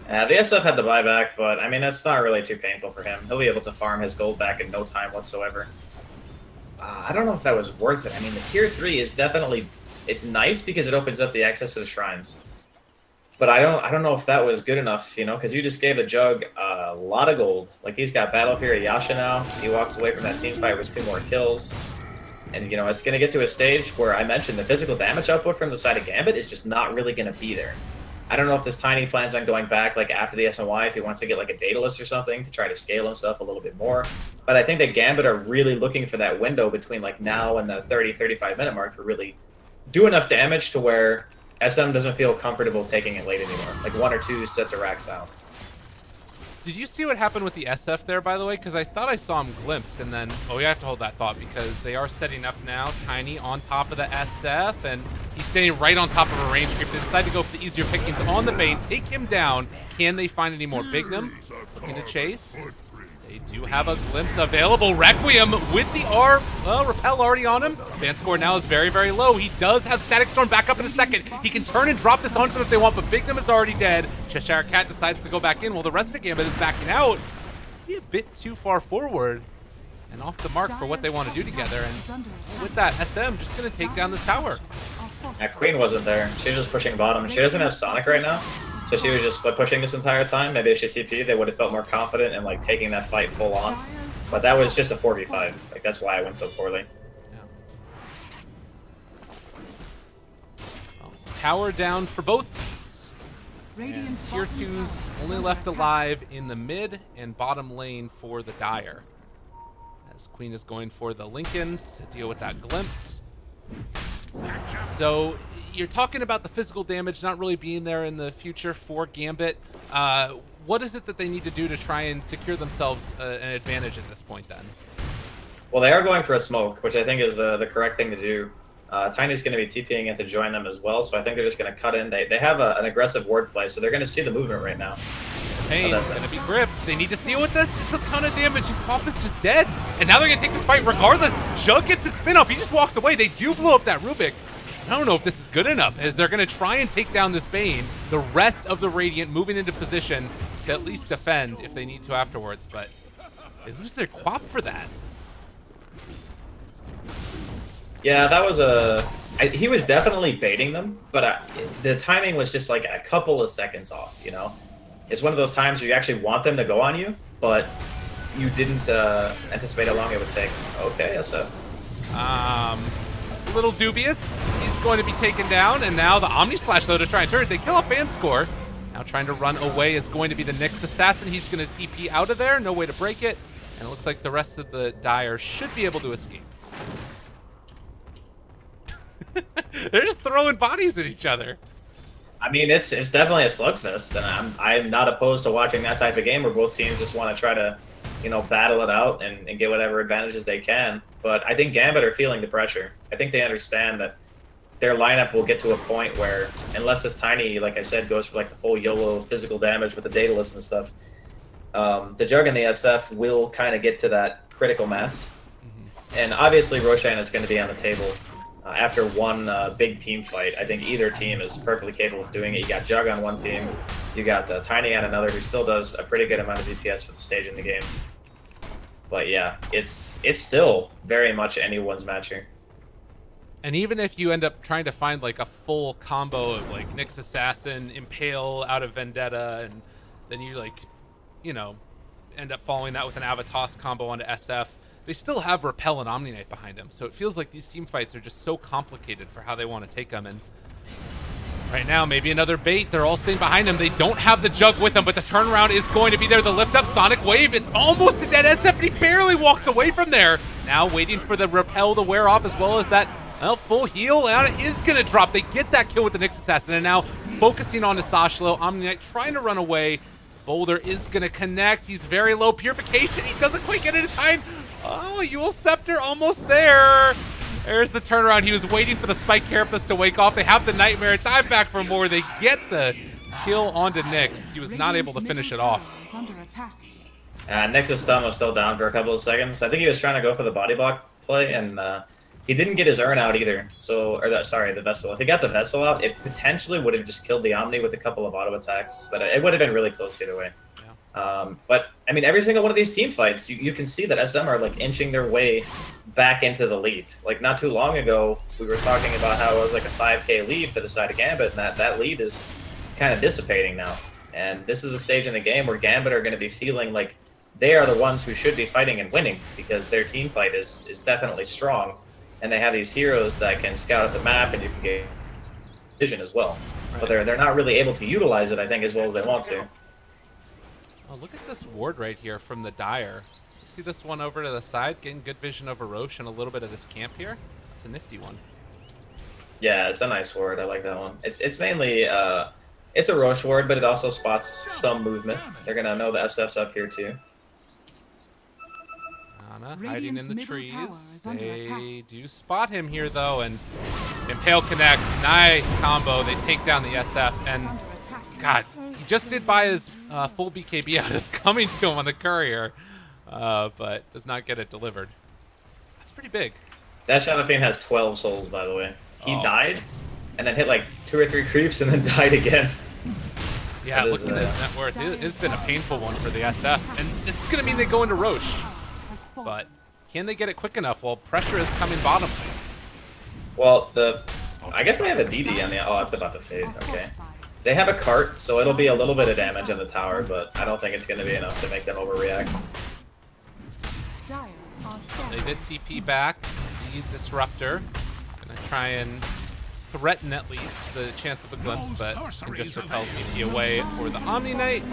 Yeah, the SF had the buyback, but I mean, that's not really too painful for him. He'll be able to farm his gold back in no time whatsoever. I don't know if that was worth it. I mean, the tier 3 is definitely, it's nice because it opens up the access to the shrines. But I don't know if that was good enough, you know, because you just gave a Jug a lot of gold. Like, he's got Battle Fury Yasha now. He walks away from that team fight with 2 more kills. And, you know, it's going to get to a stage where I mentioned the physical damage output from the side of Gambit is just not really going to be there. I don't know if this Tiny plans on going back, like, after the SNY, if he wants to get, like, a Daedalus or something to try to scale himself a little bit more. But I think that Gambit are really looking for that window between, like, now and the 30-35 minute mark to really do enough damage to where SM doesn't feel comfortable taking it late anymore. Like, 1 or 2 sets of racks out. Did you see what happened with the SF there, by the way? Because I thought I saw him glimpsed, and then... Oh, you have to hold that thought, because they are setting up now. Tiny on top of the SF, and he's standing right on top of a range creep. They decide to go for the easier pickings on the Bane, take him down. Can they find any more? Big Gnome looking to chase. They do have a glimpse available. Requiem with the repel already on him. Vanscore now is very, very low. He does have Static Storm back up in a second. He can turn and drop this onto them if they want, but Big Gnome is already dead. Cheshire Cat decides to go back in while the rest of Gambit is backing out. Be a bit too far forward and off the mark for what they want to do together. And with that, SM just going to take down the tower. Yeah, Queen wasn't there. She was just pushing bottom. She doesn't have Sonic right now, so she was just split pushing this entire time. Maybe if she TP, they would have felt more confident in like taking that fight full on. But that was just a 4v5. Like, that's why it went so poorly. Yeah. Well, tower down for both teams. And tier 2's only left alive in the mid and bottom lane for the Dire. As Queen is going for the Lincolns to deal with that glimpse. So you're talking about the physical damage not really being there in the future for Gambit. What is it that they need to do to try and secure themselves an advantage at this point then? Well, they are going for a smoke, which I think is the correct thing to do. Tiny's going to be TPing in to join them as well, so I think they're just going to cut in. They have an aggressive ward play, so they're going to see the movement right now. Pain is going to be gripped. They need to deal with this. It's a ton of damage, and Pop is just dead. And now they're going to take this fight regardless. Jug gets his spin off. He just walks away. They do blow up that Rubik. I don't know if this is good enough, as they're going to try and take down this Bane. The rest of the Radiant moving into position to at least defend if they need to afterwards, but they lose their Quap for that. Yeah, that was he was definitely baiting them, but the timing was just like a couple of seconds off, you know? It's one of those times where you actually want them to go on you, but you didn't anticipate how long it would take. Okay, SF. A little dubious. He's going to be taken down, and now the Omni Slash, though, to try and turn it. They kill off and score. Now trying to run away is going to be the Nyx Assassin. He's going to TP out of there. No way to break it. And it looks like the rest of the Dire should be able to escape. They're just throwing bodies at each other. I mean, it's definitely a slugfest, and I'm not opposed to watching that type of game where both teams just want to try to, you know, battle it out and get whatever advantages they can. But I think Gambit are feeling the pressure. I think they understand that their lineup will get to a point where, unless this Tiny, like I said, goes for like the full YOLO physical damage with the Daedalus and stuff, the Jug and the SF will kind of get to that critical mass. And obviously Roshan is going to be on the table. After one big team fight, I think either team is perfectly capable of doing it. You got Jug on one team, you got Tiny on another, who still does a pretty good amount of DPS for the stage in the game. But yeah, it's still very much anyone's match here. And even if you end up trying to find like a full combo of like Nyx Assassin, Impale out of Vendetta, and then you like, you know, end up following that with an Avatos combo onto SF, they still have Repel and Omni Knight behind him. So it feels like these team fights are just so complicated for how they want to take them. And right now, maybe another bait. They're all staying behind him. They don't have the Jug with them, but the turnaround is going to be there. The lift up Sonic Wave. It's almost a dead SF, but he barely walks away from there. Now waiting for the Repel to wear off, as well as that full heal. And it is going to drop. They get that kill with the Nyx Assassin, and now focusing on Asashlo. Omni Knight trying to run away. Boulder is going to connect. He's very low. Purification. He doesn't quite get it in time. Oh, Yule Scepter almost there. There's the turnaround. He was waiting for the Spike Carapace to wake off. They have the Nightmare. Time back for more. They get the kill onto Nyx. He was not able to finish it off. Nyx's stun was still down for a couple of seconds. I think he was trying to go for the body block play, and he didn't get his urn out either. So, sorry, the Vessel. If he got the Vessel out, it potentially would have just killed the Omni with a couple of auto attacks, but it would have been really close either way. But I mean, every single one of these team fights, you can see that SM are like inching their way back into the lead. Like not too long ago, we were talking about how it was like a 5K lead for the side of Gambit, and that lead is kind of dissipating now. And this is a stage in the game where Gambit are going to be feeling like they are the ones who should be fighting and winning, because their team fight is definitely strong, and they have these heroes that can scout out the map, and you can get vision as well. Right. But they're not really able to utilize it, I think, as well as they want to. Oh, look at this ward right here from the Dire. You see this one over to the side, getting good vision over Roche and a little bit of this camp here? It's a nifty one. Yeah, it's a nice ward. I like that one. It's mainly, it's a Roche ward, but it also spots some movement. They're going to know the SF's up here too. Ana hiding in the trees. They do spot him here though, and Impale connects. Nice combo. They take down the SF, and God, he just did buy his full BKB out. It's coming to him on the courier, but does not get it delivered. That's pretty big. That Shadow Fiend has 12 souls, by the way. He died, and then hit like 2 or 3 creeps, and then died again. Yeah, looking at his net worth, it's been a painful one for the SF, and this is going to mean they go into Roche. But can they get it quick enough? Well, pressure is coming bottom. Well, I guess they have a DD on the... Oh, it's about to fade. Okay. They have a cart, so it'll be a little bit of damage on the tower, but I don't think it's going to be enough to make them overreact. They did TP back. The Disruptor. Gonna try and threaten at least the chance of a glimpse, but can just repel TP away for the Omni Knight.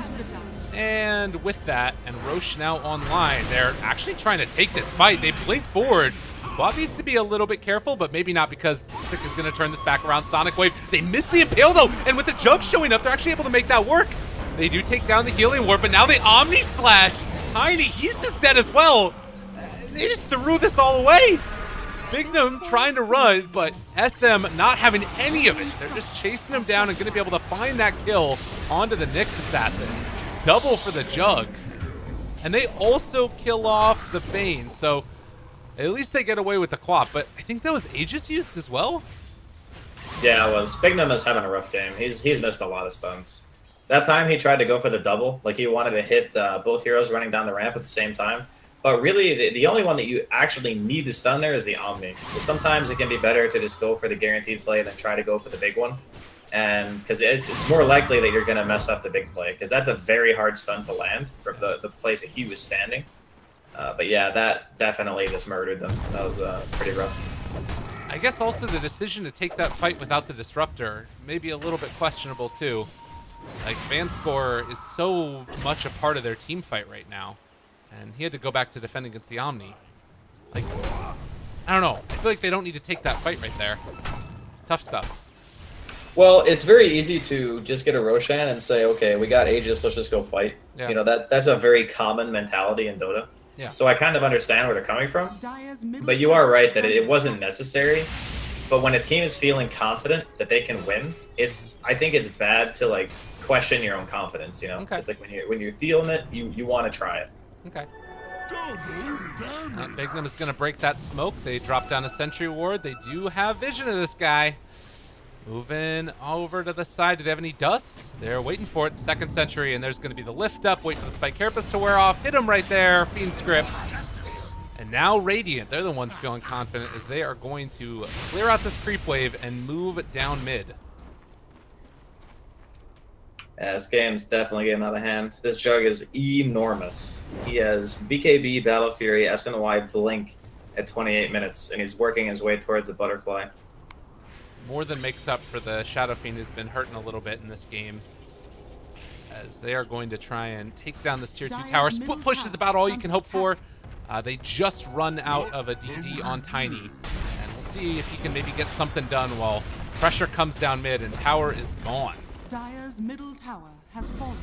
And with that, and Roche now online, they're actually trying to take this fight. They blink forward. Bob needs to be a little bit careful, but maybe not, because Sick is going to turn this back around. Sonic Wave, they miss the Impale though, and with the Jug showing up, they're actually able to make that work. They do take down the Healing Warp, but now they Omni Slash. Tiny, he's just dead as well. They just threw this all away. Bignum trying to run, but SM not having any of it. They're just chasing him down and going to be able to find that kill onto the Nyx Assassin. Double for the Jug. And they also kill off the Bane, so at least they get away with the Quap, but I think that was Aegis used as well? Yeah, it was. Bignum is having a rough game. He's missed a lot of stuns. That time he tried to go for the double, like he wanted to hit both heroes running down the ramp at the same time. But really, the only one that you actually need to stun there is the Omni. So sometimes it can be better to just go for the guaranteed play than try to go for the big one. And because it's more likely that you're going to mess up the big play, because that's a very hard stun to land from the place that he was standing. But yeah, that definitely just murdered them. That was pretty rough. I guess also the decision to take that fight without the Disruptor may be a little bit questionable too. Like, Vanscore is so much a part of their team fight right now. And he had to go back to defend against the Omni. Like, I don't know. I feel like they don't need to take that fight right there. Tough stuff. Well, it's very easy to just get a Roshan and say, okay, we got Aegis, let's just go fight. Yeah. You know, that's a very common mentality in Dota. Yeah. So I kind of understand where they're coming from. But you are right that it wasn't necessary. But when a team is feeling confident that they can win, I think it's bad to like question your own confidence, you know? Okay. It's like when you're feeling it, you want to try it. Okay. Bignum is going to break that smoke. They drop down a Sentry Ward. They do have vision of this guy. Moving over to the side. Do they have any dust? They're waiting for it. Second Sentry, and there's going to be the lift up. Wait for the Spike Carapace to wear off. Hit him right there. Fiend Script. And now Radiant, they're the ones feeling confident as they are going to clear out this creep wave and move down mid. Yeah, this game's definitely getting out of hand. This Jug is enormous. He has BKB, Battle Fury, SNY, Blink at 28 minutes, and he's working his way towards a Butterfly. More than makes up for the Shadow Fiend, who's been hurting a little bit in this game, as they are going to try and take down this tier 2 tower. Split push is about all you can hope for. They just run out of a DD on Tiny, and we'll see if he can maybe get something done while pressure comes down mid and tower is gone. Dire's middle tower has fallen.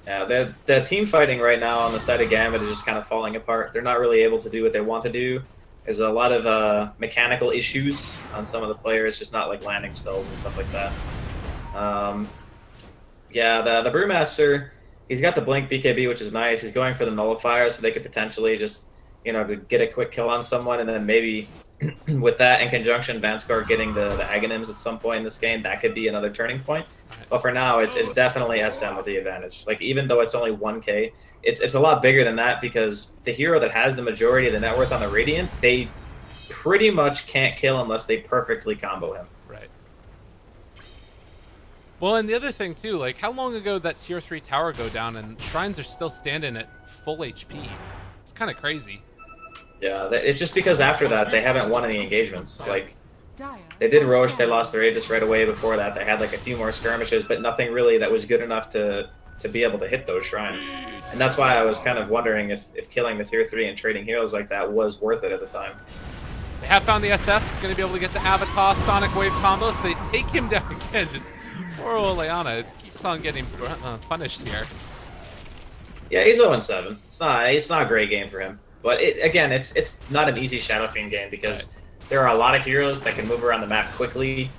Yeah, the team fighting right now on the side of Gambit is just kind of falling apart. They're not really able to do what they want to do. There's a lot of mechanical issues on some of the players, just not like landing spells and stuff like that. Yeah, the Brewmaster, he's got the Blink BKB, which is nice. He's going for the Nullifier, so they could potentially just, you know, get a quick kill on someone, and then maybe with that in conjunction, Vanscore getting the Aghanims at some point in this game, that could be another turning point. But for now, it's definitely SM with the advantage. Like, even though it's only 1K, it's a lot bigger than that, because the hero that has the majority of the net worth on the Radiant, they pretty much can't kill unless they perfectly combo him. Right. Well, and the other thing too, like, how long ago did that tier 3 tower go down and Shrines are still standing at full HP? It's kind of crazy. Yeah, it's just because after that, they haven't won any engagements. Like, they did Roche, they lost their Aegis right away. Before that, they had like a few more skirmishes, but nothing really that was good enough to be able to hit those shrines. And that's why I was kind of wondering if killing the tier 3 and trading heroes like that was worth it at the time. They have found the SF, going to be able to get the Avatar Sonic Wave combo, so they take him down again. Just poor old Leona keeps on getting punished here. Yeah, he's 0-7. It's not a great game for him. But again, it's not an easy Shadow Fiend game, because there are a lot of heroes that can move around the map quickly.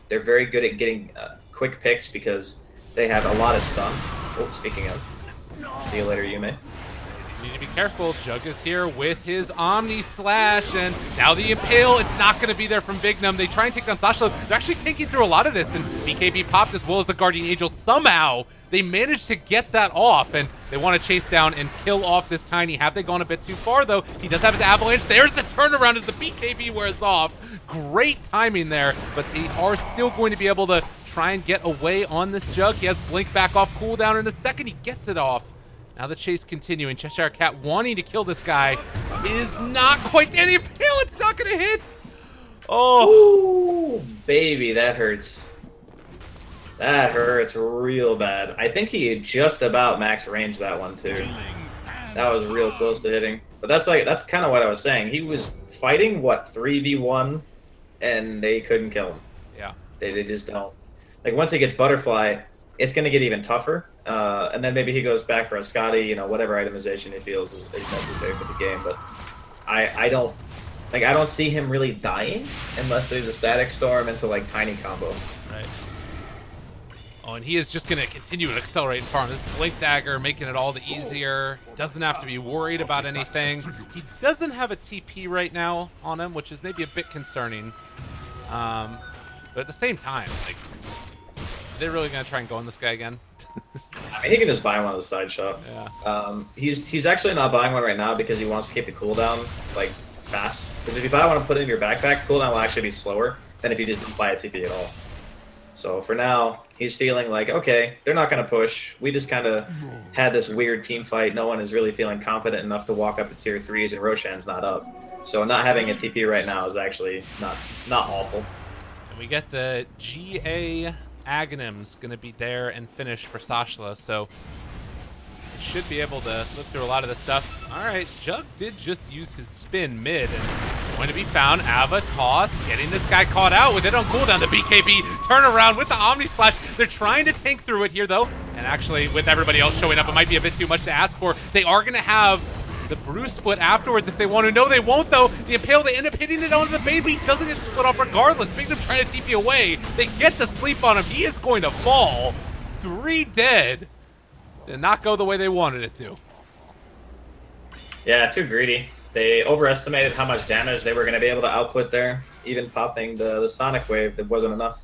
They're very good at getting quick picks because they have a lot of stun. Oh, speaking of, see you later, Yume. You need to be careful. Jug is here with his Omni Slash, and now the Impale, it's not going to be there from Bignum. They try and take down Sasha. They're actually taking through a lot of this, and BKB popped as well as the Guardian Angel. Somehow, they managed to get that off, and they want to chase down and kill off this Tiny. Have they gone a bit too far, though? He does have his Avalanche. There's the turnaround as the BKB wears off. Great timing there, but they are still going to be able to try and get away on this Jug. He has Blink back off cooldown in a second. He gets it off. Now the chase continuing. Cheshire Cat wanting to kill this guy is not quite there. The Impale, it's not going to hit. Oh, Ooh, baby, that hurts. That hurts real bad. I think he just about max range that one too. That was real close to hitting. But that's kind of what I was saying. He was fighting what 3v1, and they couldn't kill him. yeah. They just don't. Like once he gets butterfly, it's gonna get even tougher. And then maybe he goes back for a Scotty, you know, whatever itemization he feels is necessary for the game. But I don't see him really dying unless there's a static storm into like tiny combo. Right. Oh, and he is just going to continue to accelerate and farm. This Blink Dagger making it all the easier. Doesn't have to be worried about anything. He doesn't have a TP right now on him, which is maybe a bit concerning. But at the same time, like, are they really going to try and go on this guy again? I mean, he can just buy one of the side shop. Yeah. He's actually not buying one right now because he wants to keep the cooldown like fast. Because if you buy one and put it in your backpack, cooldown will actually be slower than if you just don't buy a TP at all. So for now, he's feeling like, okay, they're not going to push. We just kind of had this weird team fight. No one is really feeling confident enough to walk up to tier 3s, and Roshan's not up. So not having a TP right now is actually not awful. And we get the GA Aghanims going to be there and finish for Sashla, so it should be able to live through a lot of this stuff. All right, Jug did just use his spin mid, and going to be found. Ava toss, getting this guy caught out with it on cooldown. The BKB turn around with the Omni Slash. They're trying to tank through it here, though, and actually with everybody else showing up, it might be a bit too much to ask for. They are going to have the Bruce split afterwards if they want to. No, they won't, though. The Impale, they end up hitting it onto the bait, but he doesn't get split off regardless. Big them trying to TP away. They get to sleep on him. He is going to fall. 3 dead. Did not go the way they wanted it to. Yeah, too greedy. They overestimated how much damage they were going to be able to output there. Even popping the Sonic Wave, that wasn't enough.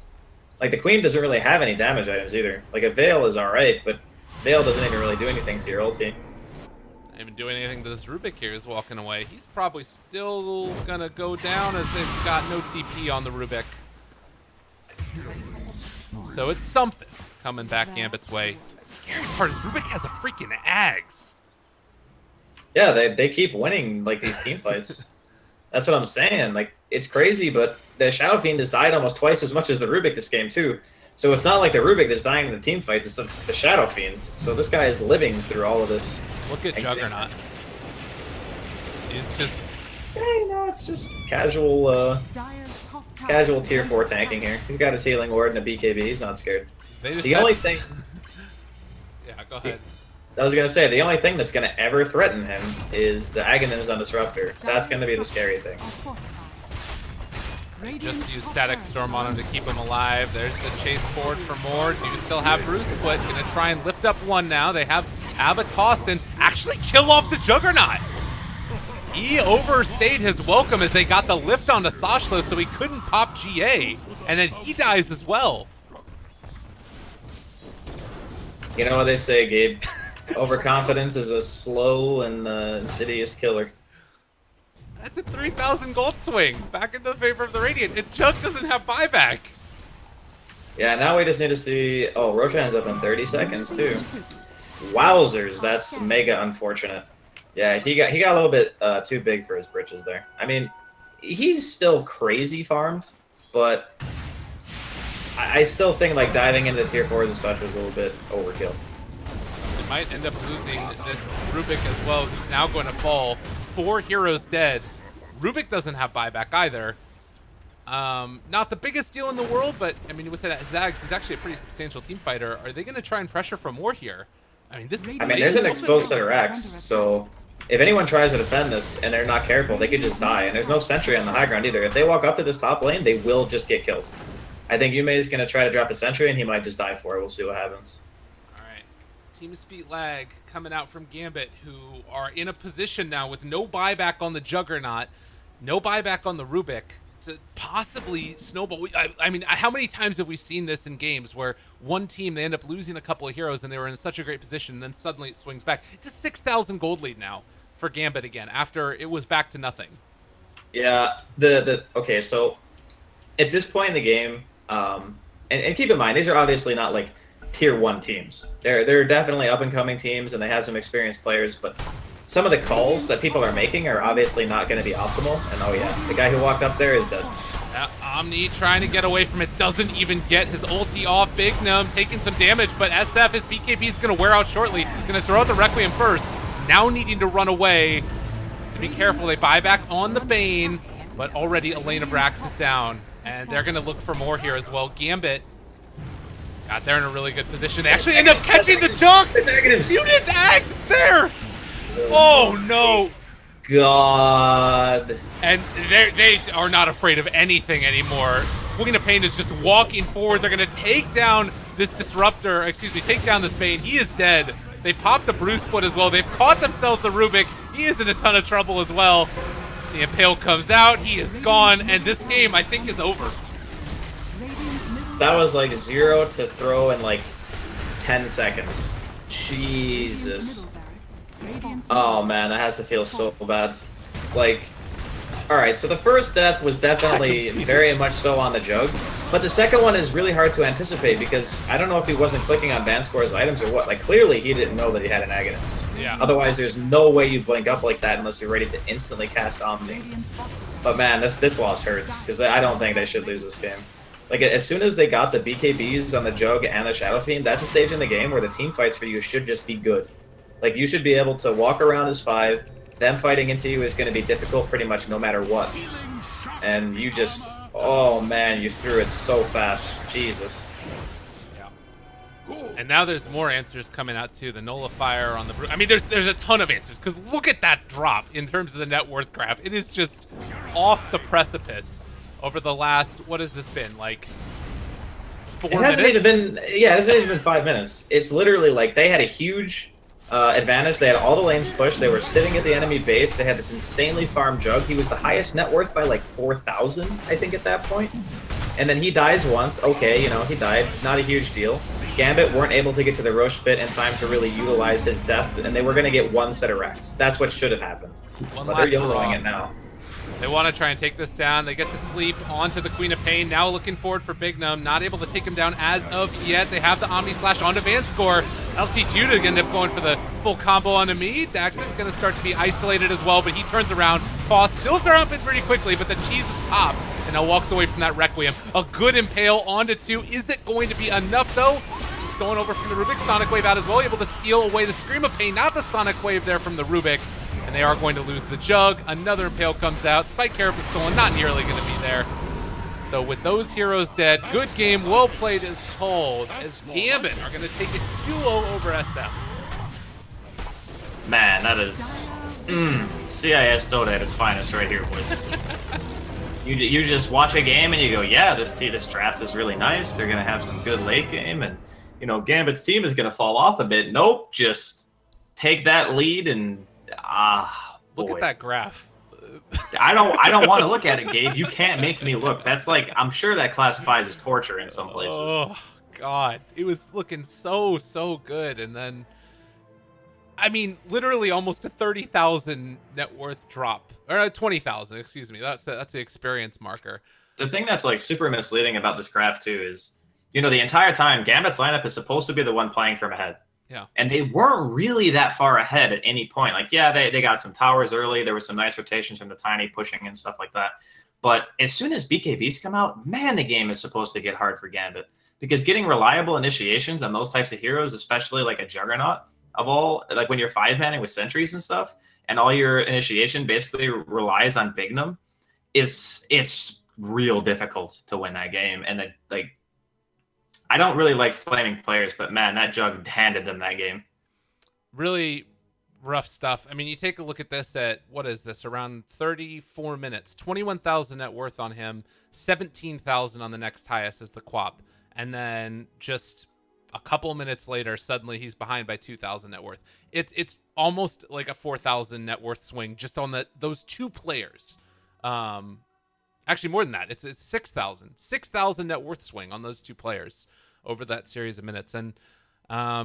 Like, the Queen doesn't really have any damage items either. Like, a Veil is alright, but Veil doesn't even really do anything to your ulti. Not even doing anything to this Rubik here is walking away. He's probably still going to go down as they've got no TP on the Rubik. So it's something coming back Gambit's way. The scary part is Rubik has a freaking Ags. Yeah, they keep winning like these team fights. That's what I'm saying. Like, it's crazy, but the Shadow Fiend has died almost twice as much as the Rubik this game too. So it's not like the Rubik that's dying in the team fights, it's the Shadow Fiend. So this guy is living through all of this. Look at Juggernaut. He's just... Yeah, you know, it's just casual casual tier 4 tanking here. He's got his Healing Ward and a BKB, he's not scared. The only thing... Yeah, go ahead. I was gonna say, the only thing that's gonna ever threaten him is the Aghanims on Disruptor. That's gonna be the scary thing. Just use Static Storm on him to keep him alive. There's the chase forward for more. Do still have Bruce Split. Gonna try and lift up one now. They have Abba tossed and actually kill off the Juggernaut. He overstayed his welcome as they got the lift onto Sashla, so he couldn't pop GA. And then he dies as well. You know what they say, Gabe? Overconfidence is a slow and insidious killer. That's a 3,000 gold swing back into the favor of the Radiant. And Jug doesn't have buyback. Yeah, now we just need to see... Oh, Roshan's up in 30 seconds, too. Wowzers, that's mega unfortunate. Yeah, he got a little bit too big for his britches there. I mean, he's still crazy farmed, but I still think like diving into tier 4s and such was a little bit overkill. They might end up losing this Rubik as well, who's now going to fall. 4 heroes dead. Rubik doesn't have buyback either. Not the biggest deal in the world, but I mean, with that Zags, he's actually a pretty substantial team fighter. Are they going to try and pressure for more here? I mean, there's an exposed center X, so if anyone tries to defend this and they're not careful, they could just die. And there's no sentry on the high ground either. If they walk up to this top lane, they will just get killed. I think Yume is going to try to drop a sentry, and he might just die for it. We'll see what happens. All right. Team Speed Lag coming out from Gambit, who are in a position now with no buyback on the Juggernaut, no buyback on the Rubik, to possibly snowball. I mean, how many times have we seen this in games where one team, they end up losing a couple of heroes and they were in such a great position, and then suddenly it swings back? It's a 6,000 gold lead now for Gambit again, after it was back to nothing. Yeah, okay, so at this point in the game, and keep in mind, these are obviously not like tier 1 teams. They're definitely up-and-coming teams, and they have some experienced players, but some of the calls that people are making are obviously not going to be optimal. And oh yeah, the guy who walked up there is dead. Omni trying to get away from it, doesn't even get his ulti off. Big Num taking some damage, but SF, his BKB is going to wear out shortly. Going to throw out the Requiem first, now needing to run away. So be careful, they buy back on the Bane, but already Elena Brax is down, and they're going to look for more here as well. Gambit got there in a really good position. They actually end up catching the junk! Muted Axe, it's there! Oh no! God. And they are not afraid of anything anymore. Queen of Pain is just walking forward. They're going to take down this Disruptor, excuse me, take down this Bane. He is dead. They popped the Bruce Foot as well. They've caught themselves the Rubik. He is in a ton of trouble as well. The Impale comes out. He is gone. And this game, I think, is over. That was like 0 to throw in like 10 seconds. Jesus. Oh man, that has to feel so bad. Like, alright, so the first death was definitely very much so on the Jug, but the second one is really hard to anticipate because I don't know if he wasn't clicking on Vanscore's items or what. Like, clearly he didn't know that he had an Aghanim's. Yeah. Otherwise, there's no way you blink up like that unless you're ready to instantly cast Omni. But man, this loss hurts because I don't think they should lose this game. Like, as soon as they got the BKBs on the Jug and the Shadow Fiend, that's a stage in the game where the team fights for you should just be good. Like, you should be able to walk around as 5, them fighting into you is going to be difficult pretty much no matter what. And you just, oh man, you threw it so fast. Jesus. Yeah. And now there's more answers coming out too. The Nullifier on the... I mean, there's a ton of answers, because look at that drop in terms of the net worth graph. It is just off the precipice over the last, what has this been, like 4 minutes? It hasn't even been, yeah, it hasn't even been 5 minutes. It's literally like they had a huge... advantage. They had all the lanes pushed. They were sitting at the enemy base. They had this insanely farmed Jug. He was the highest net worth by like 4,000, I think, at that point. And then he dies once. Okay, you know, he died. Not a huge deal. Gambit weren't able to get to the Roche pit in time to really utilize his death, and they were going to get one set of racks. That's what should have happened. But they're YOLOing it now. They want to try and take this down. They get the sleep onto the Queen of Pain. Now looking forward for Big Num. Not able to take him down as of yet. They have the Omni Slash onto Vanscore. LT Judah going to end up going for the full combo onto me. Daxon going to start to be isolated as well, but he turns around. Foss still jumping pretty quickly, but the cheese is popped, and now walks away from that Requiem. A good Impale onto 2. Is it going to be enough, though? He's going over from the Rubik. Sonic Wave out as well, able to steal away the Scream of Pain. Not the Sonic Wave there from the Rubik. And they are going to lose the Jug. Another Impale comes out. Spike Carib is stolen, not nearly going to be there. So with those heroes dead, good game, well played is called, as Gambit are going to take it 2-0 over SF. Man, that is CIS Dota at its finest right here, boys. you just watch a game and you go, yeah, this draft is really nice. They're going to have some good late game, and you know, Gambit's team is going to fall off a bit. Nope, just take that lead and look at that graph. I don't want to look at it, Gabe. You can't make me look. That's like, I'm sure that classifies as torture in some places. Oh God, it was looking so good, and then, I mean, literally almost a 30,000 net worth drop, or 20,000. Excuse me. That's the experience marker. The thing that's like super misleading about this graph too is, you know, the entire time Gambit's lineup is supposed to be the one playing from ahead. Yeah. And they weren't really that far ahead at any point. Like, yeah, they got some towers early. There were some nice rotations from the Tiny pushing and stuff like that. But as soon as BKBs come out, man, the game is supposed to get hard for Gambit. Because getting reliable initiations on those types of heroes, especially like a Juggernaut of all, like when you're 5-manning with sentries and stuff, and all your initiation basically relies on Bignum, it's real difficult to win that game. And then, like, I don't really like flaming players, but man, that Jug handed them that game. Really rough stuff. I mean, you take a look at this at, what is this, around 34 minutes, 21,000 net worth on him, 17,000 on the next highest as the Quap. And then just a couple minutes later, suddenly he's behind by 2,000 net worth. It's almost like a 4,000 net worth swing just on those two players. Actually, more than that. It's 6,000 net worth swing on those two players over that series of minutes. And I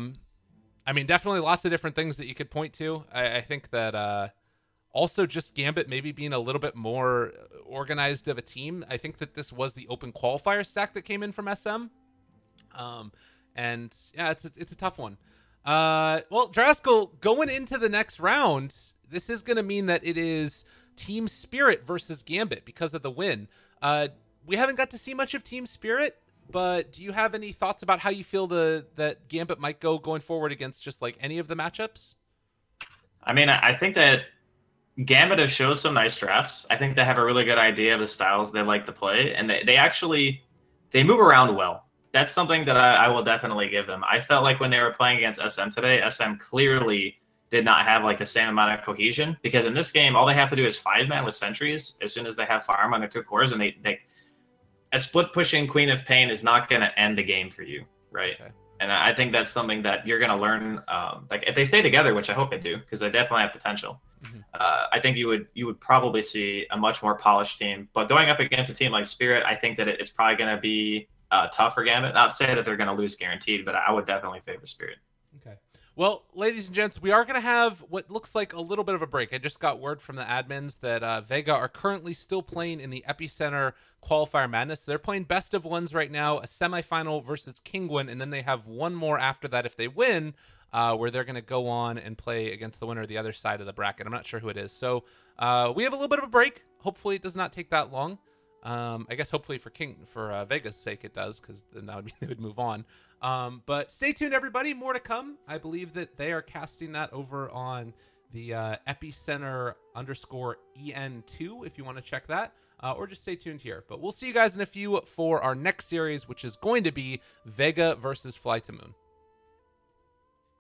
mean, definitely lots of different things that you could point to. I think that also just Gambit maybe being a little bit more organized of a team. I think that this was the open qualifier stack that came in from SM. And yeah, it's a tough one. Well, Draskyl, going into the next round, this is going to mean that it is Team Spirit versus Gambit because of the win. we haven't got to see much of Team Spirit, but do you have any thoughts about how you feel that Gambit might go going forward against just like any of the matchups? I mean, I think that Gambit has showed some nice drafts. I think they have a really good idea of the styles they like to play, and they move around well. That's something that I will definitely give them. I felt like when they were playing against SM today, SM clearly did not have like the same amount of cohesion, because in this game, all they have to do is 5-man with sentries as soon as they have farm on their 2 cores, and they a split pushing Queen of Pain is not going to end the game for you, right? Okay. And I think that's something that you're going to learn. Like if they stay together, which I hope they do, because they definitely have potential. Mm-hmm. I think you would probably see a much more polished team. But going up against a team like Spirit, I think that it's probably going to be tough for Gambit. Not to say that they're going to lose guaranteed, but I would definitely favor Spirit. Okay. Well, ladies and gents, we are going to have what looks like a little bit of a break. I just got word from the admins that Vega are currently still playing in the Epicenter Qualifier Madness. They're playing best of ones right now, a semifinal versus Kingwin, and then they have one more after that if they win, where they're going to go on and play against the winner of the other side of the bracket. I'm not sure who it is. So we have a little bit of a break. Hopefully it does not take that long. I guess hopefully for Vega's sake it does, because then that would mean they would move on. But stay tuned, everybody. More to come. I believe that they are casting that over on the Epicenter_EN2 if you want to check that, or just stay tuned here. But we'll see you guys in a few for our next series, which is going to be Vega versus Fly to Moon.